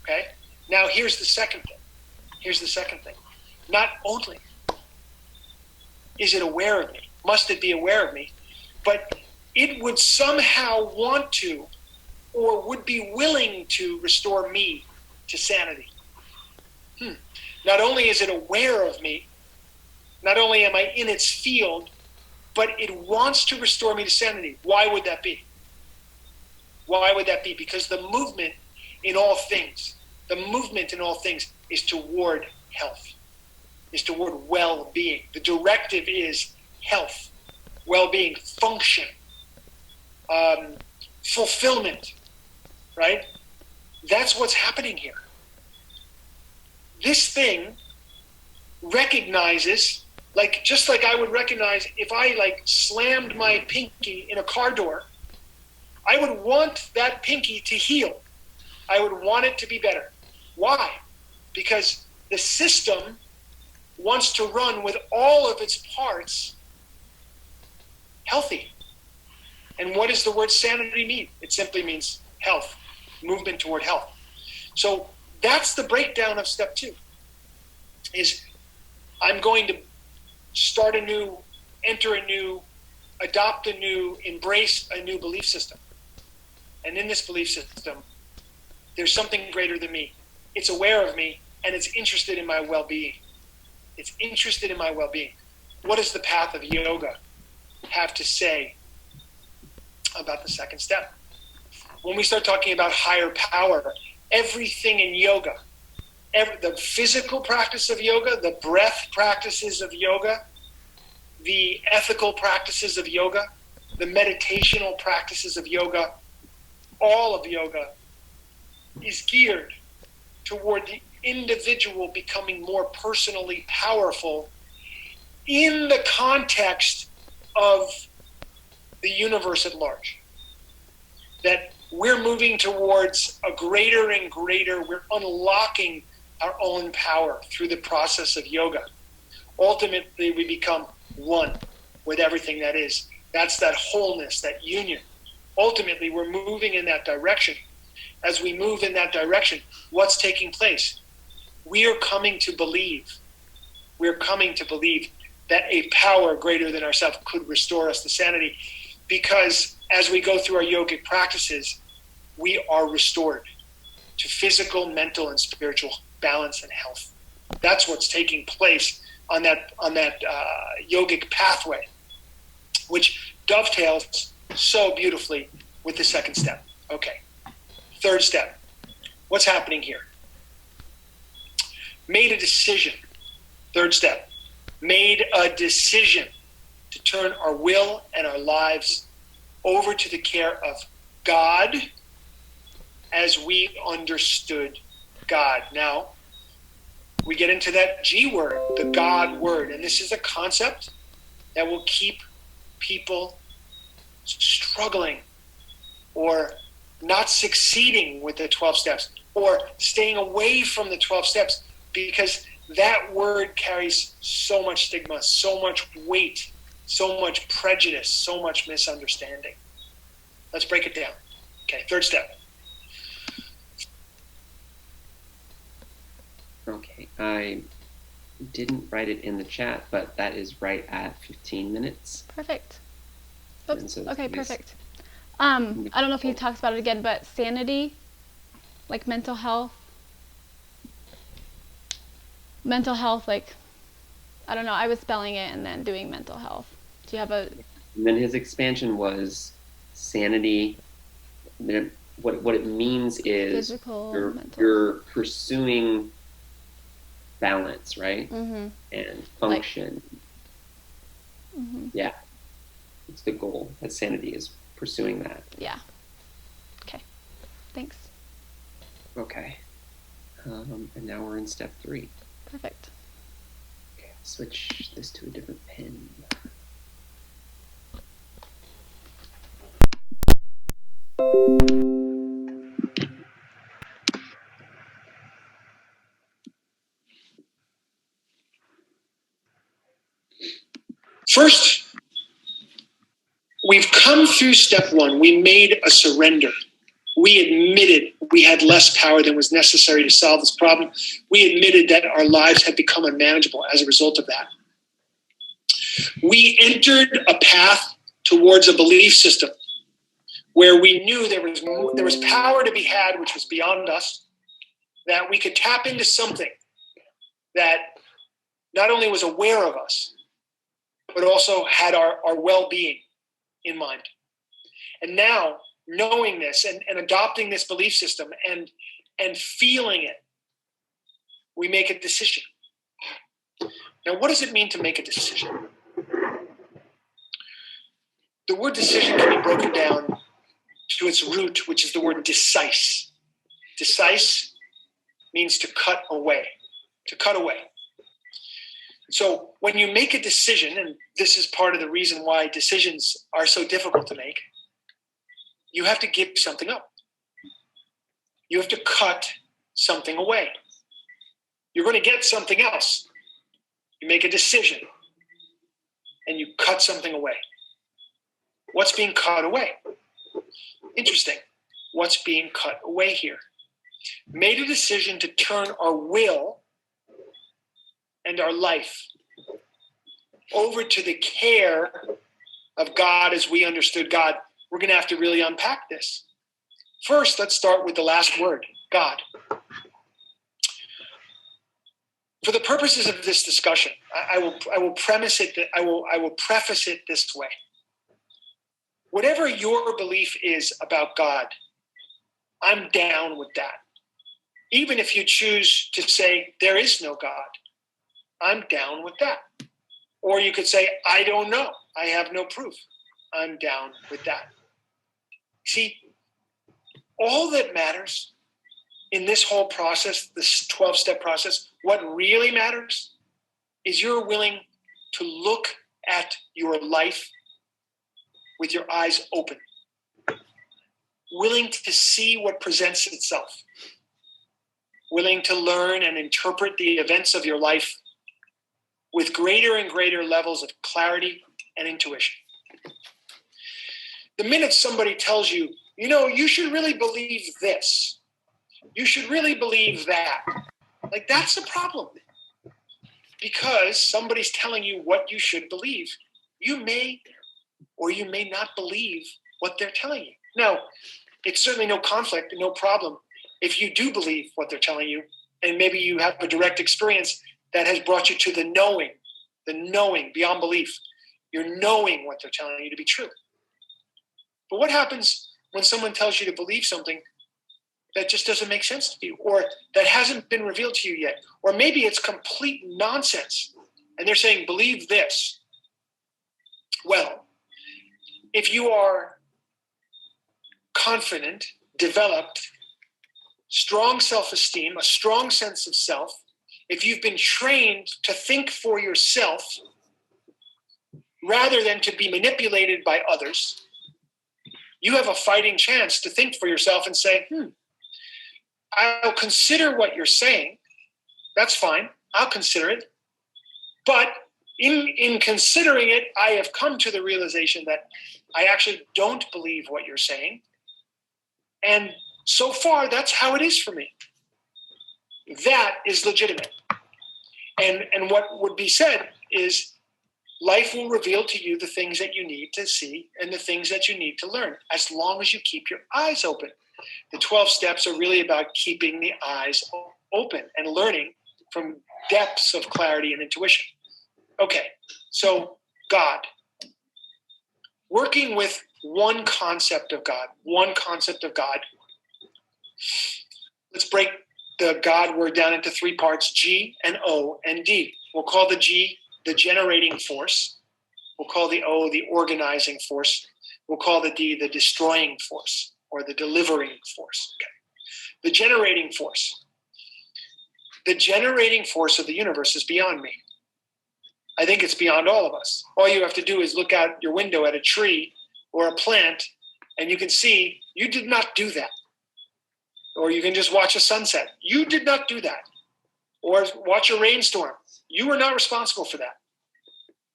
Okay? Now here's the second thing. Not only is it aware of me, must it be aware of me, but it would somehow want to or would be willing to restore me to sanity. Not only is it aware of me, not only am I in its field, but it wants to restore me to sanity. Why would that be? Why would that be? Because the movement in all things is toward health, is toward well-being. The directive is health, well-being, function, fulfillment, right? That's what's happening here. This thing recognizes, just like I would recognize if I slammed my pinky in a car door, I would want that pinky to heal. I would want it to be better. Why? Because the system wants to run with all of its parts healthy. And what does the word sanity mean? It simply means health, movement toward health. So that's the breakdown of step 2, is I'm going to start anew, enter anew, adopt a new, embrace a new belief system. And in this belief system, there's something greater than me. It's aware of me, and it's interested in my well-being. It's interested in my well-being. what does the path of yoga have to say about the second step? When we start talking about higher power, everything in yoga, the physical practice of yoga, the breath practices of yoga, the ethical practices of yoga, the meditational practices of yoga, all of yoga is geared toward the individual becoming more personally powerful in the context of the universe at large. That we're moving towards a greater and greater, we're unlocking our own power through the process of yoga. Ultimately, we become one with everything that is. That's that wholeness, that union. Ultimately, we're moving in that direction. As we move in that direction, what's taking place? We are coming to believe. We're coming to believe that a power greater than ourselves could restore us to sanity, because as we go through our yogic practices, we are restored to physical, mental, and spiritual balance and health. That's what's taking place on that yogic pathway, which dovetails so beautifully with the second step. Okay, third step. What's happening here? Made a decision. Third step. Made a decision to turn our will and our lives over to the care of God as we understood God. Now, we get into that G word, the God word, and this is a concept that will keep people struggling or not succeeding with the 12 steps or staying away from the 12 steps, because that word carries so much stigma, so much weight, so much prejudice, so much misunderstanding. Let's break it down. Okay, third step. Okay, I didn't write it in the chat, but that is right at 15 minutes. Perfect. And Oops. so Okay, this- perfect. I don't know if he talks about it again, but sanity, like mental health, like, I don't know, I was spelling it and then doing mental health. Do you have a... And then his expansion was sanity. Then what it means is Physical, mental. you're pursuing balance, right? Mm-hmm. And function. Mm-hmm. Yeah, it's the goal. That sanity is pursuing that. Yeah. Okay. Thanks. Okay. And now we're in step 3. Perfect. Okay, I'll switch this to a different pen. First, we've come through step 1. We made a surrender. We admitted we had less power than was necessary to solve this problem. We admitted that our lives had become unmanageable as a result of that. We entered a path towards a belief system where we knew there was power to be had, which was beyond us, that we could tap into something that not only was aware of us, but also had our well-being in mind. And now, knowing this and adopting this belief system and feeling it, we make a decision. Now, what does it mean to make a decision? The word decision can be broken down to its root, which is the word decise. Decise means to cut away, to cut away. So when you make a decision, and this is part of the reason why decisions are so difficult to make, you have to give something up. You have to cut something away. You're going to get something else. You make a decision and you cut something away. What's being cut away? Interesting. What's being cut away here? Made a decision to turn our will and our life over to the care of God as we understood God. We're going to have to really unpack this. First, let's start with the last word, God. For the purposes of this discussion, I will preface it this way. Whatever your belief is about God, I'm down with that. Even if you choose to say there is no God, I'm down with that. Or you could say, I don't know. I have no proof. I'm down with that. See, all that matters in this whole process, this 12-step process, what really matters is you're willing to look at your life with your eyes open, willing to see what presents itself, willing to learn and interpret the events of your life with greater and greater levels of clarity and intuition. The minute somebody tells you, you should really believe this, you should really believe that, like that's a problem. Because somebody's telling you what you should believe. You may or you may not believe what they're telling you. Now, it's certainly no conflict, no problem if you do believe what they're telling you, and maybe you have a direct experience that has brought you to the knowing beyond belief. You're knowing what they're telling you to be true. But what happens when someone tells you to believe something that just doesn't make sense to you, or that hasn't been revealed to you yet? Or maybe it's complete nonsense, and they're saying, believe this. Well, if you are confident, developed, strong self-esteem, a strong sense of self, if you've been trained to think for yourself rather than to be manipulated by others, you have a fighting chance to think for yourself and say, I'll consider what you're saying. That's fine. I'll consider it. But in considering it, I have come to the realization that I actually don't believe what you're saying. And so far, that's how it is for me. That is legitimate. And what would be said is life will reveal to you the things that you need to see and the things that you need to learn, as long as you keep your eyes open. The 12 steps are really about keeping the eyes open and learning from depths of clarity and intuition. Okay, so God. Working with one concept of God. Let's break the God word down into three parts, G and O and D. We'll call the G the generating force. We'll call the O the organizing force. We'll call the D the destroying force or the delivering force. Okay. The generating force. The generating force of the universe is beyond me. I think it's beyond all of us. All you have to do is look out your window at a tree or a plant, and you can see you did not do that. Or you can just watch a sunset. You did not do that. Or watch a rainstorm. You were not responsible for that.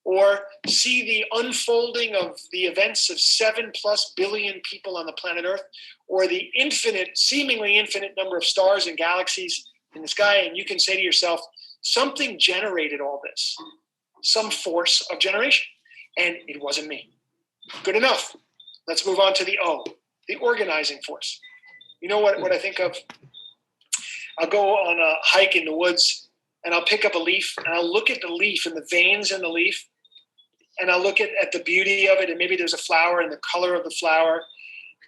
Or see the unfolding of the events of 7+ billion people on the planet Earth, or the seemingly infinite number of stars and galaxies in the sky, and you can say to yourself, something generated all this. Some force of generation. And it wasn't me. Good enough. Let's move on to the O, the organizing force. You know what I think of? I'll go on a hike in the woods and I'll pick up a leaf and I'll look at the leaf and the veins in the leaf, and I'll look at the beauty of it, and maybe there's a flower and the color of the flower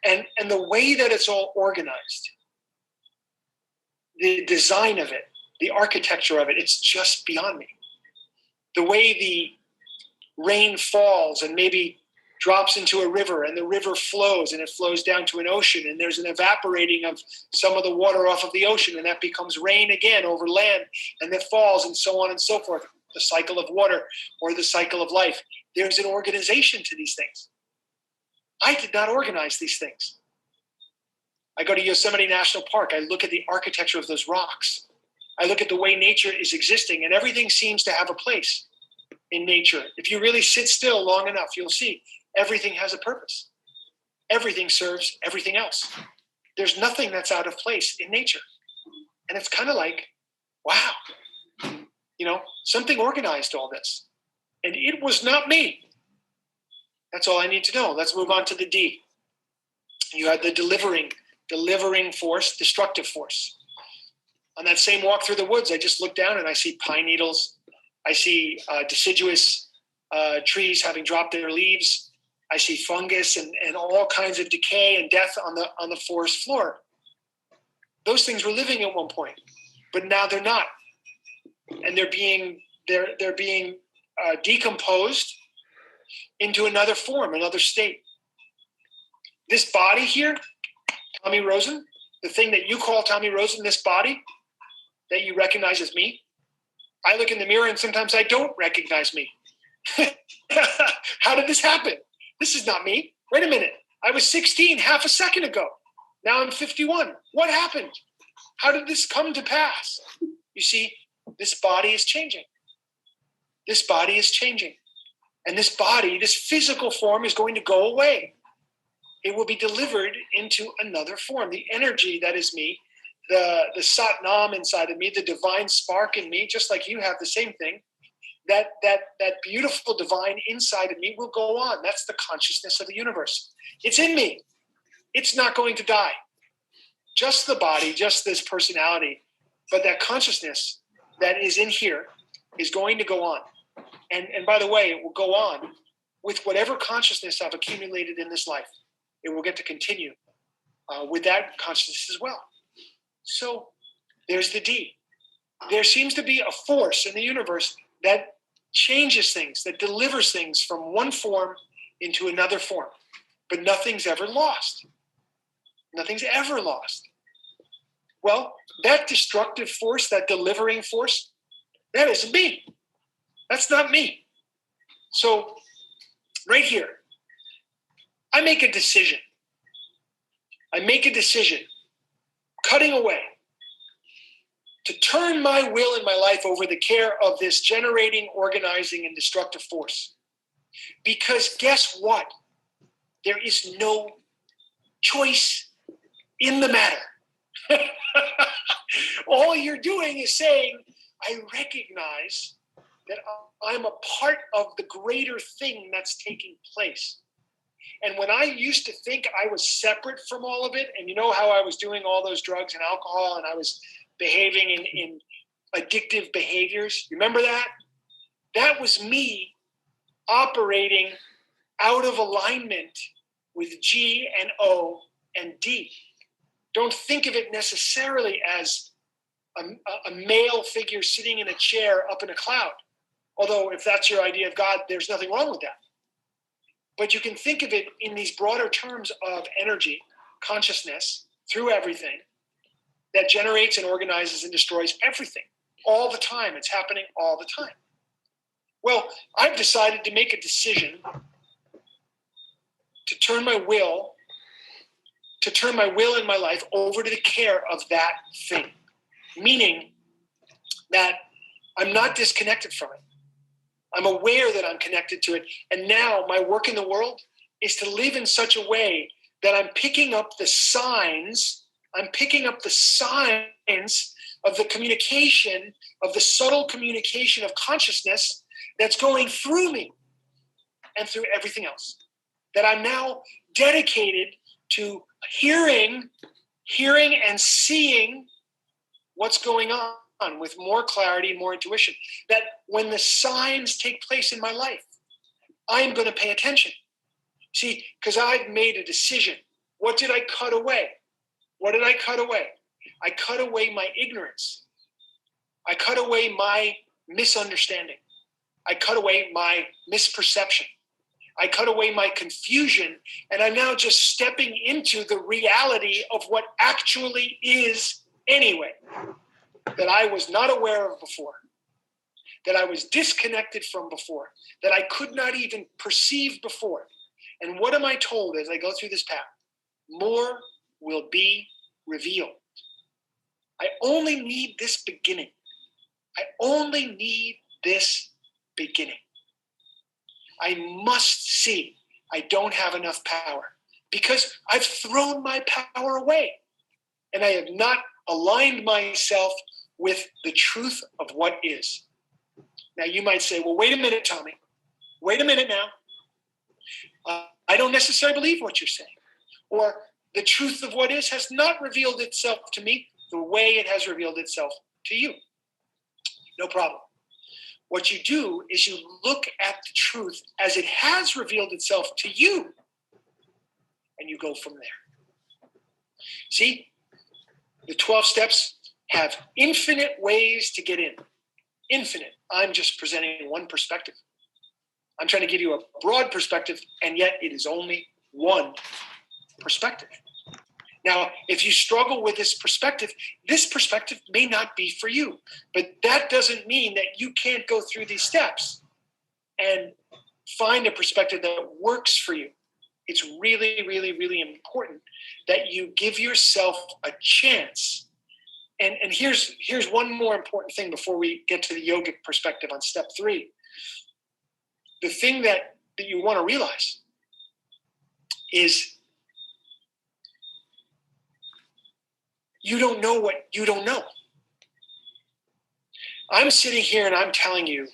and the way that it's all organized, the design of it, the architecture of it, it's just beyond me. The way the rain falls and maybe drops into a river, and the river flows and it flows down to an ocean, and there's an evaporating of some of the water off of the ocean, and that becomes rain again over land, and it falls, and so on and so forth. The cycle of water or the cycle of life. There's an organization to these things. I did not organize these things. I go to Yosemite National Park. I look at the architecture of those rocks. I look at the way nature is existing, and everything seems to have a place in nature. If you really sit still long enough, you'll see everything has a purpose. Everything serves everything else. There's nothing that's out of place in nature. And it's kind of like, wow, something organized all this. And it was not me. That's all I need to know. Let's move on to the D. You had the delivering force, destructive force. On that same walk through the woods, I just look down and I see pine needles. I see deciduous trees having dropped their leaves. I see fungus and all kinds of decay and death on the forest floor. Those things were living at one point, but now they're not, and they're being decomposed into another form, another state. This body here, Tommy Rosen, the thing that you call Tommy Rosen, this body that you recognize as me, I look in the mirror and sometimes I don't recognize me. How did this happen? This is not me. Wait a minute. I was 16 half a second ago. Now I'm 51. What happened? How did this come to pass? You see, this body is changing. This body is changing. And this body, this physical form, is going to go away. It will be delivered into another form. The energy that is me, the Sat Nam inside of me, the divine spark in me, just like you have the same thing, that beautiful divine inside of me will go on. That's the consciousness of the universe. It's in me. It's not going to die. Just the body, just this personality, but that consciousness that is in here is going to go on. And by the way, it will go on with whatever consciousness I've accumulated in this life. It will get to continue with that consciousness as well. So there's the D. There seems to be a force in the universe that changes things, that delivers things from one form into another form. But nothing's ever lost. Nothing's ever lost. Well, that destructive force, that delivering force, that isn't me. That's not me. So right here, I make a decision. I make a decision, cutting away, to turn my will and my life over the care of this generating, organizing, and destructive force. Because guess what? There is no choice in the matter. All you're doing is saying, I recognize that I'm a part of the greater thing that's taking place. And when I used to think I was separate from all of it, and you know how I was doing all those drugs and alcohol, and I was behaving in addictive behaviors, remember that? That was me operating out of alignment with G and O and D. Don't think of it necessarily as a male figure sitting in a chair up in a cloud. Although if that's your idea of God, there's nothing wrong with that. But you can think of it in these broader terms of energy, consciousness, through everything that generates and organizes and destroys everything all the time. It's happening all the time. Well, I've decided to make a decision to turn my will in my life over to the care of that thing, meaning that I'm not disconnected from it. I'm aware that I'm connected to it. And now my work in the world is to live in such a way that I'm picking up the signs of the communication, of the subtle communication of consciousness that's going through me and through everything else. That I'm now dedicated to hearing and seeing what's going on with more clarity and more intuition. That when the signs take place in my life, I'm going to pay attention. See, because I've made a decision. What did I cut away? What did I cut away? I cut away my ignorance. I cut away my misunderstanding. I cut away my misperception. I cut away my confusion, and I'm now just stepping into the reality of what actually is anyway, that I was not aware of before, that I was disconnected from before, that I could not even perceive before. And what am I told as I go through this path? More will be revealed. I only need this beginning. I only need this beginning. I must see I don't have enough power because I've thrown my power away and I have not aligned myself with the truth of what is. Now you might say, well, wait a minute, Tommy. Wait a minute now. I don't necessarily believe what you're saying. Or the truth of what is has not revealed itself to me. the way it has revealed itself to you. No problem. What you do is you look at the truth as it has revealed itself to you, and you go from there. See, the 12 steps have infinite ways to get in. Infinite. I'm just presenting one perspective. I'm trying to give you a broad perspective, and yet it is only one perspective. Now, if you struggle with this perspective may not be for you. But that doesn't mean that you can't go through these steps and find a perspective that works for you. It's really, really, really important that you give yourself a chance. And here's one more important thing before we get to the yogic perspective on step 3. The thing that you want to realize is you don't know what you don't know. I'm sitting here and I'm telling you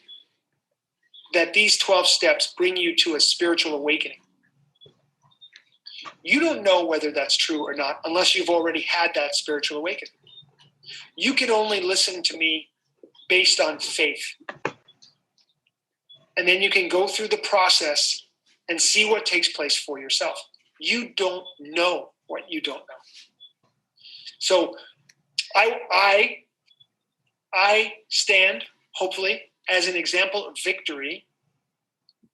that these 12 steps bring you to a spiritual awakening. You don't know whether that's true or not unless you've already had that spiritual awakening. You can only listen to me based on faith. And then you can go through the process and see what takes place for yourself. You don't know what you don't know. So I stand, hopefully, as an example of victory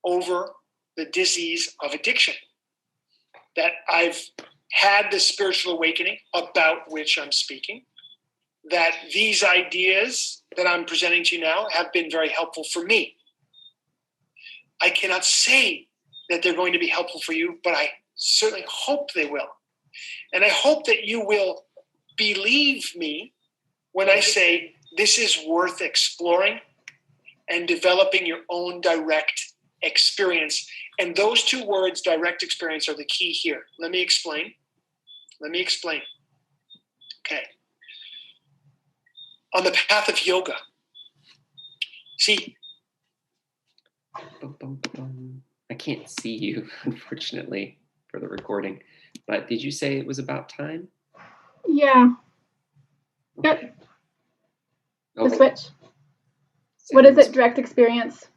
over the disease of addiction. That I've had the spiritual awakening about which I'm speaking. That these ideas that I'm presenting to you now have been very helpful for me. I cannot say that they're going to be helpful for you, but I certainly hope they will. And I hope that you will believe me when I say this is worth exploring and developing your own direct experience. And those two words, direct experience, are the key here. Let me explain. Okay. On the path of yoga, see, I can't see you, unfortunately, for the recording. But did you say it was about time? Yeah. Okay. Yep. The Okay. switch. What is Sounds- it? Direct experience.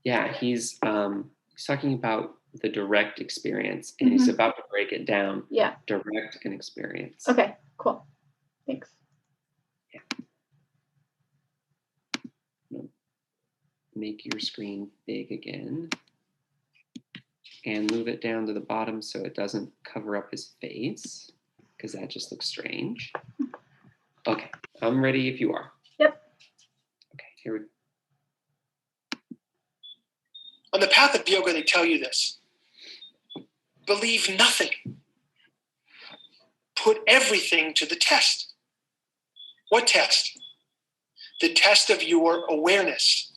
Yeah, he's talking about the direct experience, and he's about to break it down. Yeah. Direct and experience. Okay, cool. Thanks. Make your screen big again. And move it down to the bottom so it doesn't cover up his face, because that just looks strange. Okay, I'm ready if you are. Yep. Okay, here we go. on the path of yoga, they tell you this. Believe nothing. Put everything to the test. What test? The test of your awareness,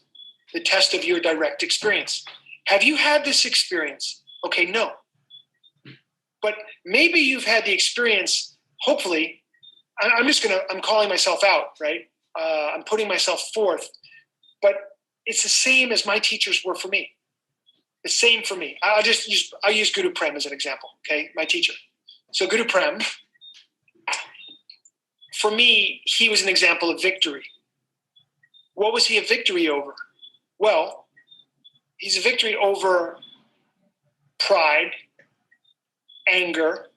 the test of your direct experience. Have you had this experience? Okay, no. But maybe you've had the experience, hopefully, I'm calling myself out, right? I'm putting myself forth, but it's the same as my teachers were for me. The same for me. I'll use Guru Prem as an example, okay? My teacher. So Guru Prem, for me, he was an example of victory. What was he a victory over? Well, he's a victory over pride, anger,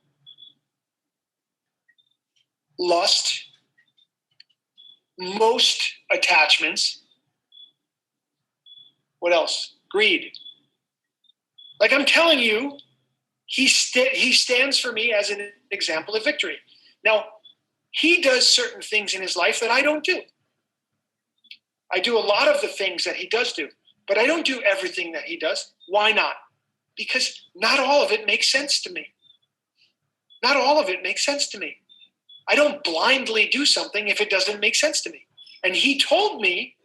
lust, most attachments. What else? Greed. Like I'm telling you, he stands for me as an example of victory. Now, he does certain things in his life that I don't do. I do a lot of the things that he does do, but I don't do everything that he does. Why not? Because not all of it makes sense to me. Not all of it makes sense to me. I don't blindly do something if it doesn't make sense to me. And he told me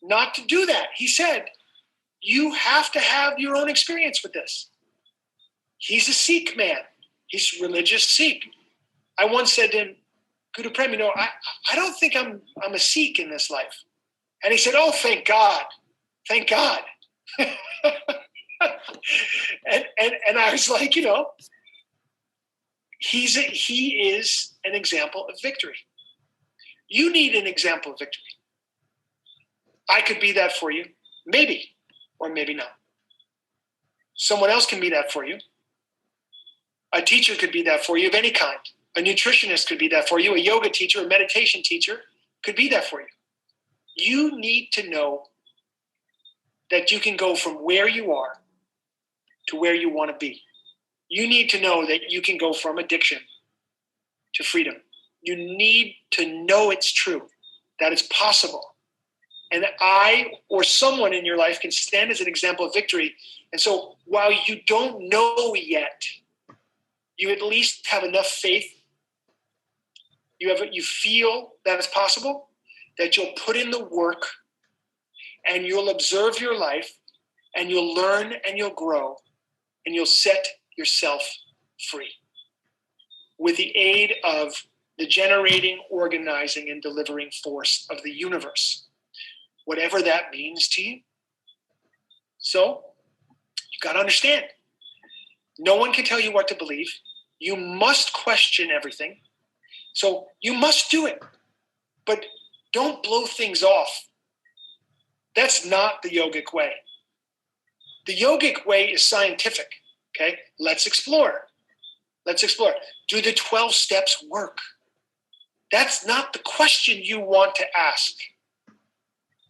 not to do that. He said, you have to have your own experience with this. He's a Sikh man. He's a religious Sikh. I once said to him, Guru Prem, I don't think I'm a Sikh in this life. And he said, oh, thank God. Thank God. and I was like, he is an example of victory. You need an example of victory. I could be that for you, maybe, or maybe not. Someone else can be that for you. A teacher could be that for you of any kind. A nutritionist could be that for you. A yoga teacher, a meditation teacher could be that for you. You need to know that you can go from where you are to where you want to be. You need to know that you can go from addiction to freedom. You need to know it's true, that it's possible. And I or someone in your life can stand as an example of victory. And so while you don't know yet, you at least have enough faith. You feel that it's possible, that you'll put in the work and you'll observe your life and you'll learn and you'll grow and you'll set yourself free with the aid of the generating, organizing, and delivering force of the universe, whatever that means to you. So you got to understand, no one can tell you what to believe. You must question everything. So you must do it, but don't blow things off. That's not the yogic way. The yogic way is scientific. Okay, let's explore. Let's explore. Do the 12 steps work? That's not the question you want to ask.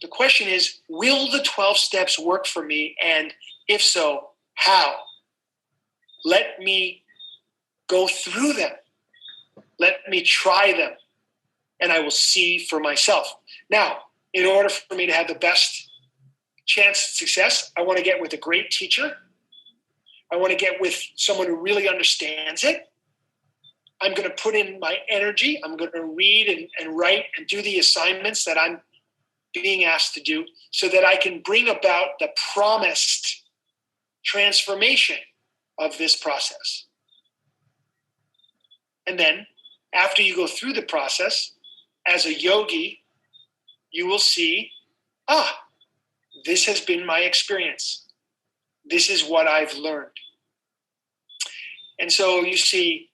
The question is, will the 12 steps work for me? And if so, how? Let me go through them. Let me try them, and I will see for myself. Now, in order for me to have the best chance at success, I want to get with a great teacher. I want to get with someone who really understands it. I'm going to put in my energy. I'm going to read and write and do the assignments that I'm being asked to do so that I can bring about the promised transformation of this process. And then, after you go through the process, as a yogi, you will see, this has been my experience. This is what I've learned. And so you see,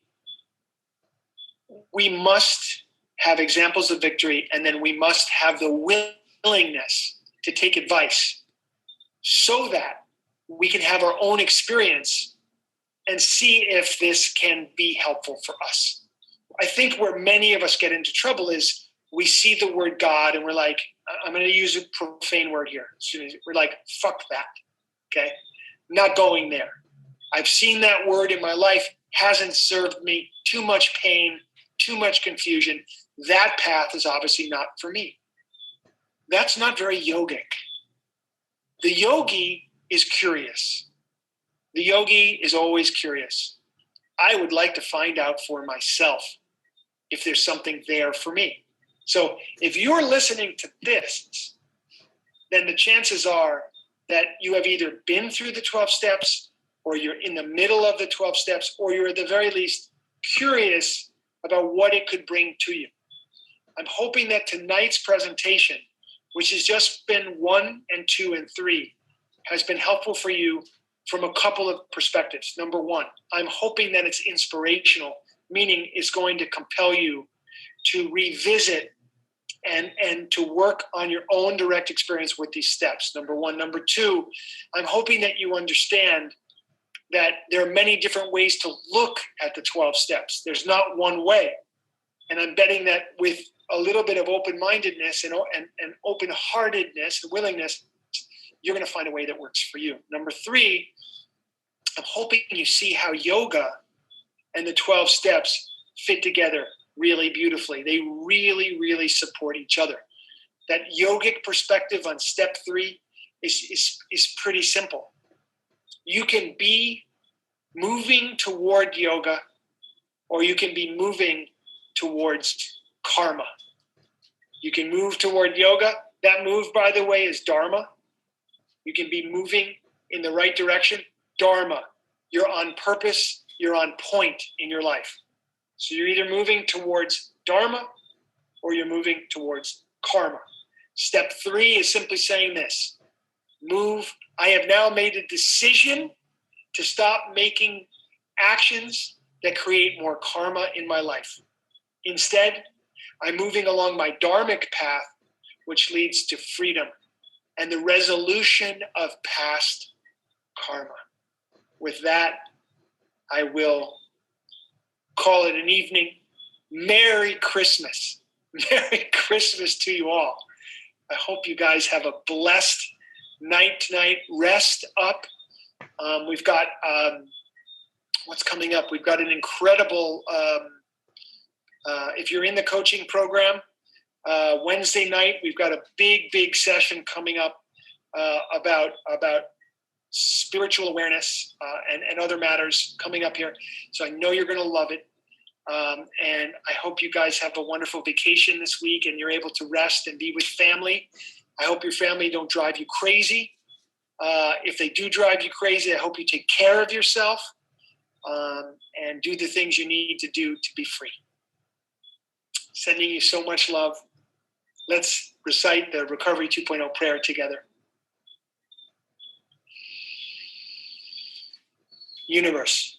we must have examples of victory, and then we must have the willingness to take advice so that we can have our own experience and see if this can be helpful for us. I think where many of us get into trouble is we see the word God and we're like, I'm going to use a profane word here. We're like, fuck that. Okay. Not going there. I've seen that word in my life, hasn't served me, too much pain, too much confusion. That path is obviously not for me. That's not very yogic. The yogi is curious. The yogi is always curious. I would like to find out for myself if there's something there for me. So if you're listening to this, then the chances are that you have either been through the 12 steps, or you're in the middle of the 12 steps, or you're at the very least curious about what it could bring to you. I'm hoping that tonight's presentation, which has just been 1 and 2 and 3, has been helpful for you from a couple of perspectives. Number one, I'm hoping that it's inspirational, meaning it's going to compel you to revisit and to work on your own direct experience with these steps. Number one. Number two, I'm hoping that you understand that there are many different ways to look at the 12 steps. There's not one way. And I'm betting that with a little bit of open-mindedness and open-heartedness and willingness, you're going to find a way that works for you. Number three, I'm hoping you see how yoga and the 12 steps fit together really beautifully. They really, really support each other. That yogic perspective on step 3 is pretty simple. You can be moving toward yoga, or you can be moving towards karma. You can move toward yoga. That move, by the way, is dharma. You can be moving in the right direction. Dharma. You're on purpose. You're on point in your life. So you're either moving towards dharma or you're moving towards karma. Step 3 is simply saying this. Move. I have now made a decision to stop making actions that create more karma in my life. Instead, I'm moving along my dharmic path, which leads to freedom and the resolution of past karma. With that, I will call it an evening. Merry Christmas. Merry Christmas to you all. I hope you guys have a blessed night tonight. Rest up. We've got, what's coming up? We've got an incredible, if you're in the coaching program, Wednesday night, we've got a big session coming up about spiritual awareness and other matters coming up here. So I know you're going to love it. And I hope you guys have a wonderful vacation this week and you're able to rest and be with family. I hope your family don't drive you crazy. If they do drive you crazy, I hope you take care of yourself and do the things you need to do to be free. Sending you so much love. Let's recite the Recovery 2.0 prayer together. Universe,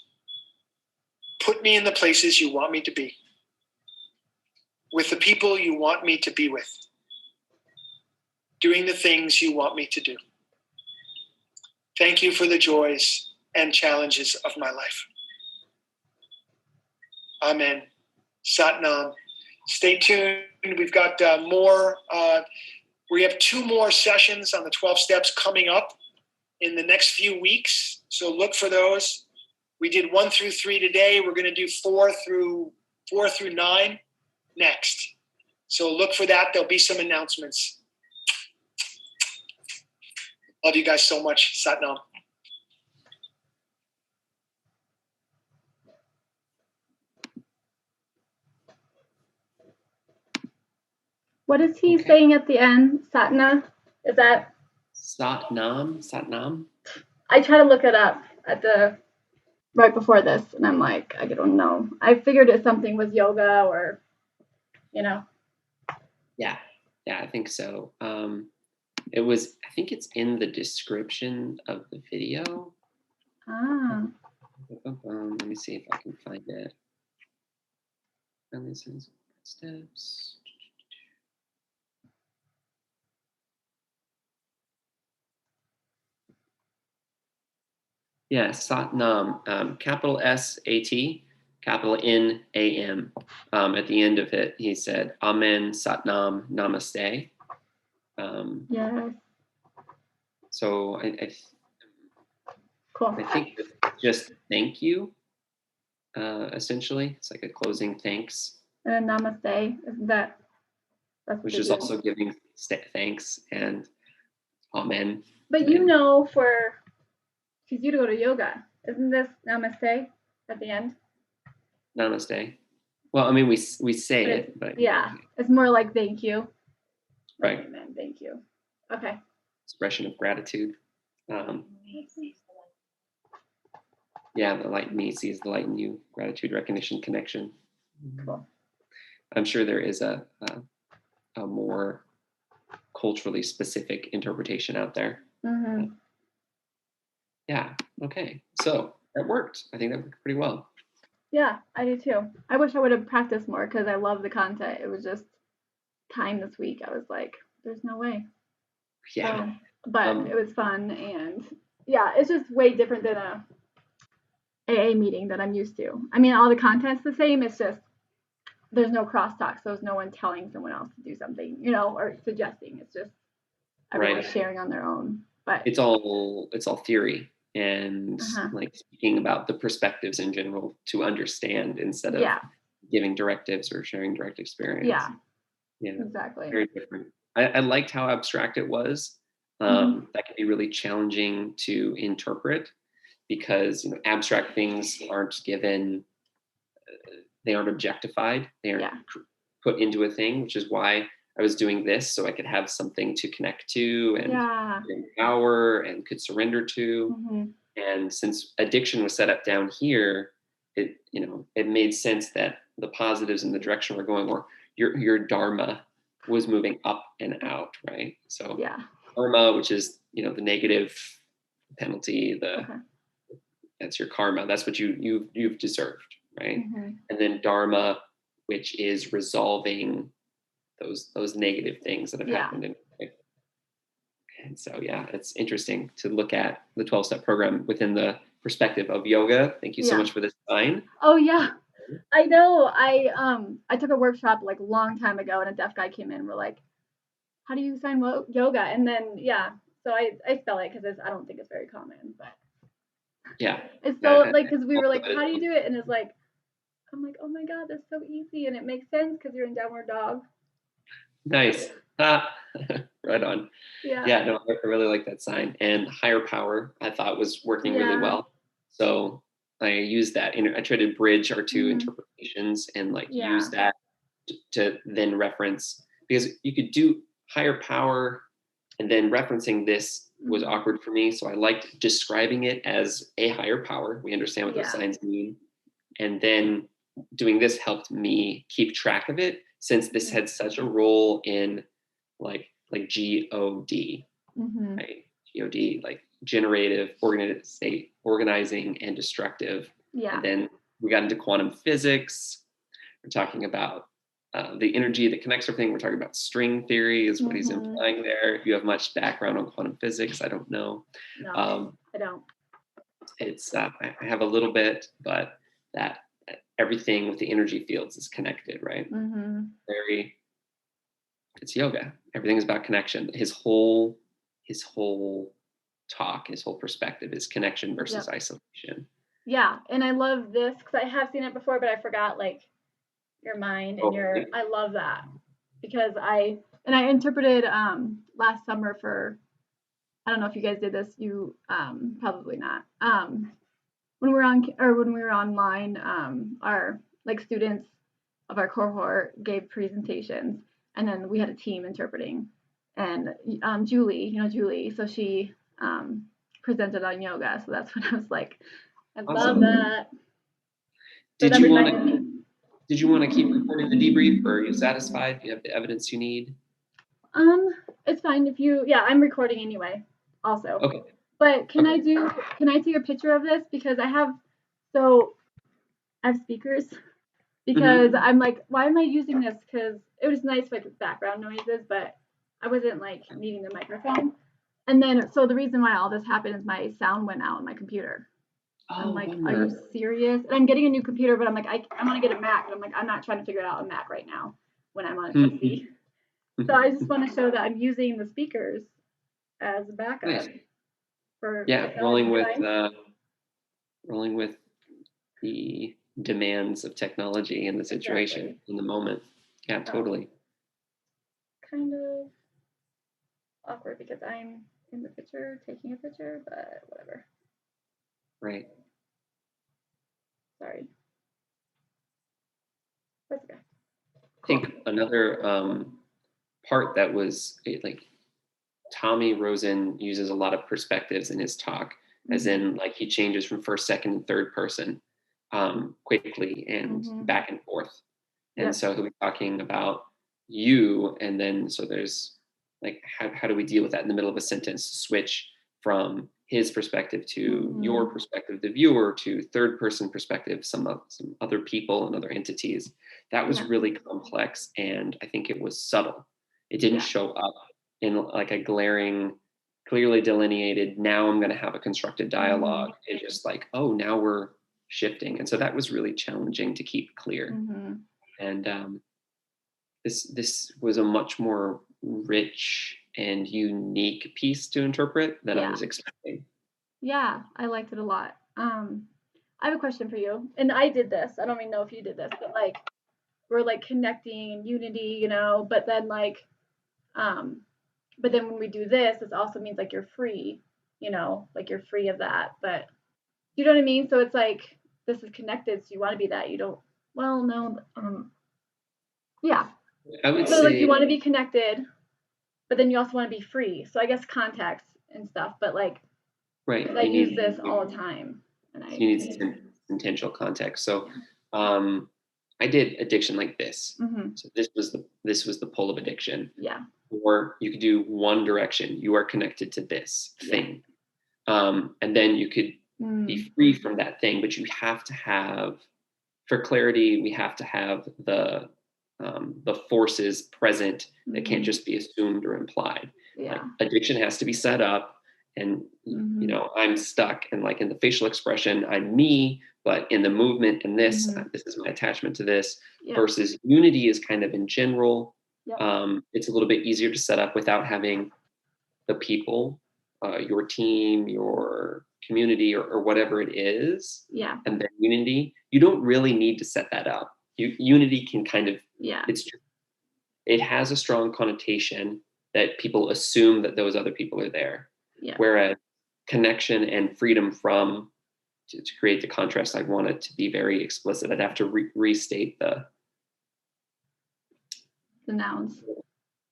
put me in the places you want me to be, with the people you want me to be with, doing the things you want me to do. Thank you for the joys and challenges of my life. Amen. Sat Nam. Stay tuned. We've got more. We have 2 more sessions on the 12 steps coming up in the next few weeks. So look for those. We did 1 through 3 today. We're going to do 4 through 9 next. So look for that. There'll be some announcements. Love you guys so much. Sat Nam. What is he Okay. saying at the end? Satna? Is that? Sat Nam. I try to look it up at the right before this, and I'm like, I don't know. I figured it's something with yoga or, you know. Yeah, I think so. I think it's in the description of the video. Ah, Let me see if I can find it. Steps. Yeah, Sat Nam, capital S-A-T, capital N-A-M. At the end of it, he said, Amen, Sat Nam, Namaste. yes. So Cool. I think it's just thank you, essentially. It's like a closing thanks, And then namaste. Isn't that? That's what which they is do. also giving thanks and amen. But you know, because you go to yoga, isn't this namaste at the end? Namaste. Well, I mean, we say But it, but yeah, it's more like thank you. Right. Amen. Thank you. Okay. Expression of gratitude. Yeah, the light in me sees the light in you. Gratitude, recognition, connection. Cool. I'm sure there is a more culturally specific interpretation out there. Mm-hmm. Yeah. Okay. So that worked. I think that worked pretty well. Yeah, I do too. I wish I would have practiced more because I love the content. It was just time this week. I was like, there's no way. Yeah. So, but it was fun, and yeah, it's just way different than a AA meeting that I'm used to. I mean, all the content's the same. It's just there's no crosstalk, so there's no one telling someone else to do something, or suggesting. It's just everyone Right. sharing on their own. But It's all theory and Uh-huh. like speaking about the perspectives in general to understand instead of giving directives or sharing direct experience. Yeah, Yeah. exactly. Very different. I liked how abstract it was. Mhm. That can be really challenging to interpret because abstract things aren't given, they aren't objectified, they aren't put into a thing, which is why I was doing this so I could have something to connect to and empower and could surrender to. Mhm. And since addiction was set up down here, it made sense that the positives in the direction we're going, or your dharma was moving up and out, right? So karma, which is the negative penalty, that's your karma. That's what you've deserved, right? Mhm. And then dharma, which is resolving those negative things that have Yeah. happened in life. And so, yeah, it's interesting to look at the 12-step program within the perspective of yoga. Thank you so Yeah. much for this sign. Oh yeah. I know. I took a workshop like a long time ago, and a deaf guy came in. And we're like, "How do you sign yoga?" And then yeah, so I spell it because I don't think it's very common, but Yeah. it's so Yeah, like because we were like, also, "How do you do it?" And it's like, I'm like, "Oh my god, that's so easy," and it makes sense because you're in downward dog. nice. Ah, right on. Yeah. Yeah, no, I really like that sign. And higher power, I thought was working really Yeah. well. So I used that. I tried to bridge our 2 Mhm. interpretations and like Yeah. use that to then reference, because you could do higher power and then referencing this was Mhm. awkward for me. So I liked describing it as a higher power. We understand what those Yeah. signs mean. And then doing this helped me keep track of it, since this Mhm. had such a role in like GOD, Mhm. right? GOD, like generative, organizing, and destructive. Yeah. And then we got into quantum physics. We're talking about the energy that connects everything. We're talking about string theory, is what he's Mhm. implying there. If you have much background on quantum physics, I don't know. No, Um, I don't. it's I have a little bit, but that everything with the energy fields is connected, right? Mhm. It's yoga. Everything is about connection. His whole talk, his whole perspective is connection versus Yep. isolation. Yeah, and I love this because I have seen it before, but I forgot like your mind and your. Totally. I love that because I interpreted last summer for. I don't know if you guys did this. You probably not. When we were online, our like students of our cohort gave presentations, and then we had a team interpreting. And Julie, you know Julie, so she presented on yoga. So that's when I was like, I love Awesome. that. So Did that you want reminded me. to keep recording the debrief, or are you satisfied? Do you have the evidence you need? It's fine if you. Yeah, I'm recording anyway. Also. Okay. But can Okay. I take a picture of this because I have speakers because I'm like, why am I using this? Because it was nice like background noises, but I wasn't like needing the microphone. And then so the reason why all this happened is my sound went out on my computer. I'm like, are you serious? And I'm getting a new computer, but I'm like, I want to get a Mac, and I'm like, I'm not trying to figure it out a Mac right now when I'm on a PC. So I just want to show that I'm using the speakers as a backup. Nice. For Yeah, rolling with the demands of technology and the situation Exactly. in the moment. Yeah, totally. Kind of awkward because I'm in the picture taking a picture, but whatever. Right. Sorry. That's okay. I think another part that was like Tommy Rosen uses a lot of perspectives in his talk, as in like he changes from first, second, and third person quickly and back and forth. And so he'll be talking about you, and then so there's like how do we deal with that in the middle of a sentence? Switch from his perspective to your perspective, the viewer, to third person perspective, some other people and other entities. That was really complex, and I think it was subtle. It didn't show up in like a glaring, clearly delineated, now I'm going to have a constructed dialogue. It's just like, oh, now we're shifting. And so that was really challenging to keep clear. And this was a much more rich and unique piece to interpret than I was expecting. Yeah, I liked it a lot. I have a question for you, and I did this. I don't even know if you did this, but like we're like connecting and unity, you know. But then when we do this, this also means like you're free, you know, like you're free of that. But you know what I mean? So it's like this is connected, so you want to be that. You don't. Well, no. Yeah. I would So say like you want to be connected, but then you also want to be free. So I guess context and stuff. But like, right, I use this all the time, and you need some intentional context. So I did addiction like this. So this was the pull of addiction. Yeah. Or you could do one direction. You are connected to this thing. And then you could be free from that thing, but you have to have for clarity, we have to have the forces present that can't just be assumed or implied. Yeah. Like addiction has to be set up, and you know, I'm stuck, and like in the facial expression, I'm me, but in the movement and this, this is my attachment to this. Yeah. Versus unity is kind of in general. Yep. It's a little bit easier to set up without having the people, your team, your community, or whatever it is. Yeah. And then unity, you don't really need to set that up. Unity can kind of, it has a strong connotation that people assume that those other people are there. Yeah. Whereas connection and freedom from, to create the contrast, I want it to be very explicit. I'd have to restate the nouns.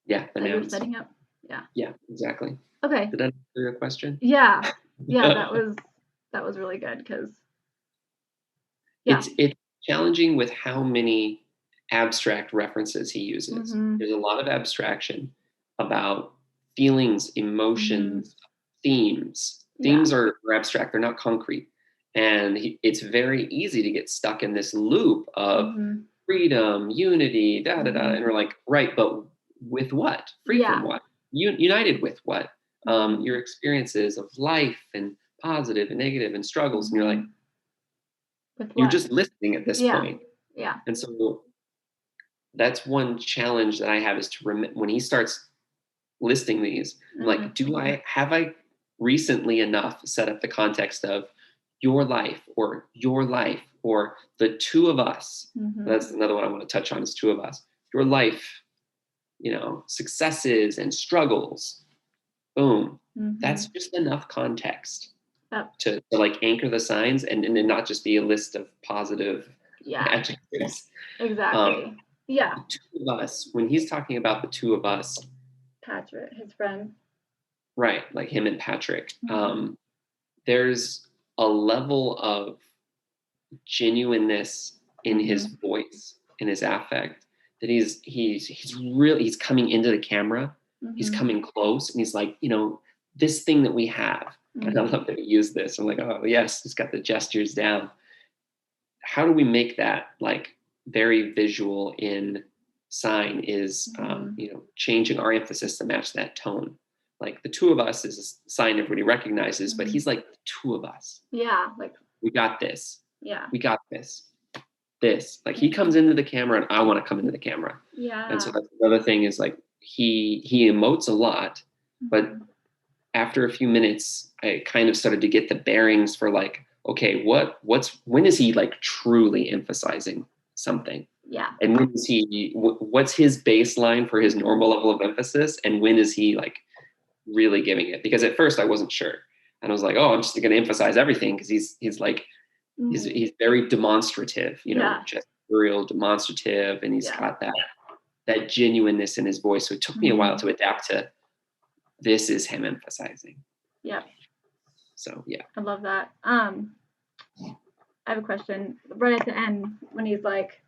Yeah, the that you're nouns. setting up. Yeah. Yeah, exactly. Okay. Did that answer your question? Yeah. That was really good because it's challenging with how many abstract references he uses. There's a lot of abstraction about feelings, emotions, themes. Themes are abstract; they're not concrete, and it's very easy to get stuck in this loop of freedom, unity, da da da, and we're like, right, but with what? Free from what? United with what? Your experiences of life and positive and negative and struggles, and you're like, you're just listening at this point. Yeah. And so that's one challenge that I have is to when he starts listing these, I'm like, have I recently enough set up the context of your life or the two of us? That's another one I want to touch on is two of us. Your life, you know, successes and struggles. Boom. That's just enough context to like anchor the signs and not just be a list of positive adjectives. Exactly. The two of us, when he's talking about the two of us, Patrick, his friend. Right, like him and Patrick. There's a level of genuineness in his voice, in his affect, that he's coming into the camera. He's coming close, and he's like, you know, this thing that we have. And I love that he used this. I'm like, oh yes, he's got the gestures down. How do we make that like very visual in sign is, you know, changing our emphasis to match that tone. Like the two of us is a sign everybody recognizes, but he's like the two of us. Yeah, like we got this. Yeah, we got this. This like he comes into the camera, and I want to come into the camera. Yeah. And so that's another thing is like he emotes a lot, but after a few minutes, I kind of started to get the bearings for like, okay, when is he like truly emphasizing something? Yeah. And when is he, what's his baseline for his normal level of emphasis? And when is he like really giving it? Because at first I wasn't sure. And I was like, oh, I'm just going to emphasize everything. Cause he's like, he's very demonstrative, you know, just real demonstrative. And he's got that genuineness in his voice. So it took me a while to adapt to this is him emphasizing. Yeah. So, yeah. I love that. I have a question right at the end when he's like,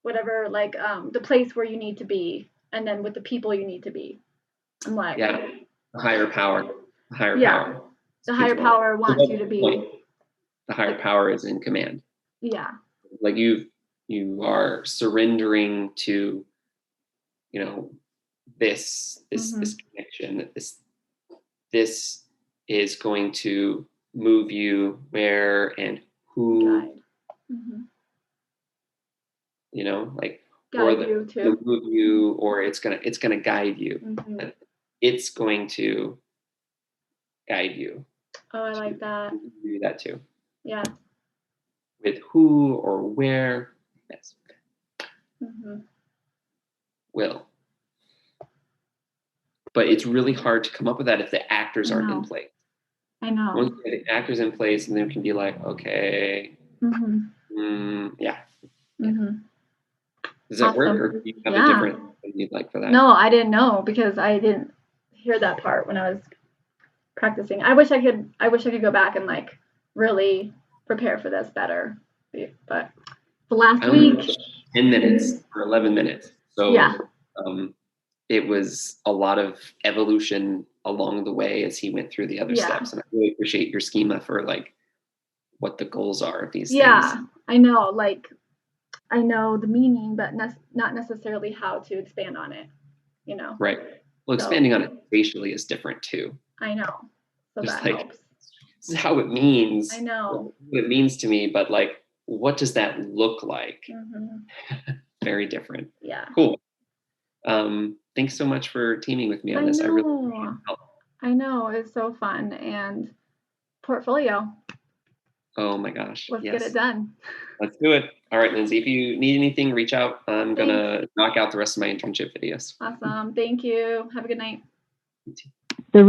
whatever, like the place where you need to be, and then with the people you need to be. I'm like, the higher power. The higher power. The higher power wants you to be. The higher power is in command. Yeah. Like you are surrendering to, you know, this connection. This is going to move you where and who. You know, like move you, or it's gonna guide you. It's going to guide you. Oh, I like that. Do that too. Yeah. With who or where? Yes. Will. But it's really hard to come up with that if the actors aren't in place. I know. Once you get the actors in place, and then it can be like, okay, yeah. Does that work, or do you have a different thing you'd like for that? No, I didn't know because I didn't hear that part when I was practicing. I wish I could go back and like really prepare for this better. But the last week, 10 minutes or 11 minutes. So it was a lot of evolution along the way as he went through the other steps. And I really appreciate your schema for like what the goals are of these Yeah, things. I know. Like, I know the meaning, but not necessarily how to expand on it. You know. Right. Well, So- expanding on it spatially is different too. I know. So Just that like, helps. this is how it means. I know. What it means to me, but like, what does that look like? Hmm. Very different. Yeah. Cool. Thanks so much for teaming with me on I this. I really know. appreciate the help. I know. It's so fun. And portfolio. Oh my gosh. Let's Yes. get it done. Let's do it. All right, Lindsay, if you need anything, reach out. I'm going to knock out the rest of my internship videos. Awesome. Thank you. Have a good night. The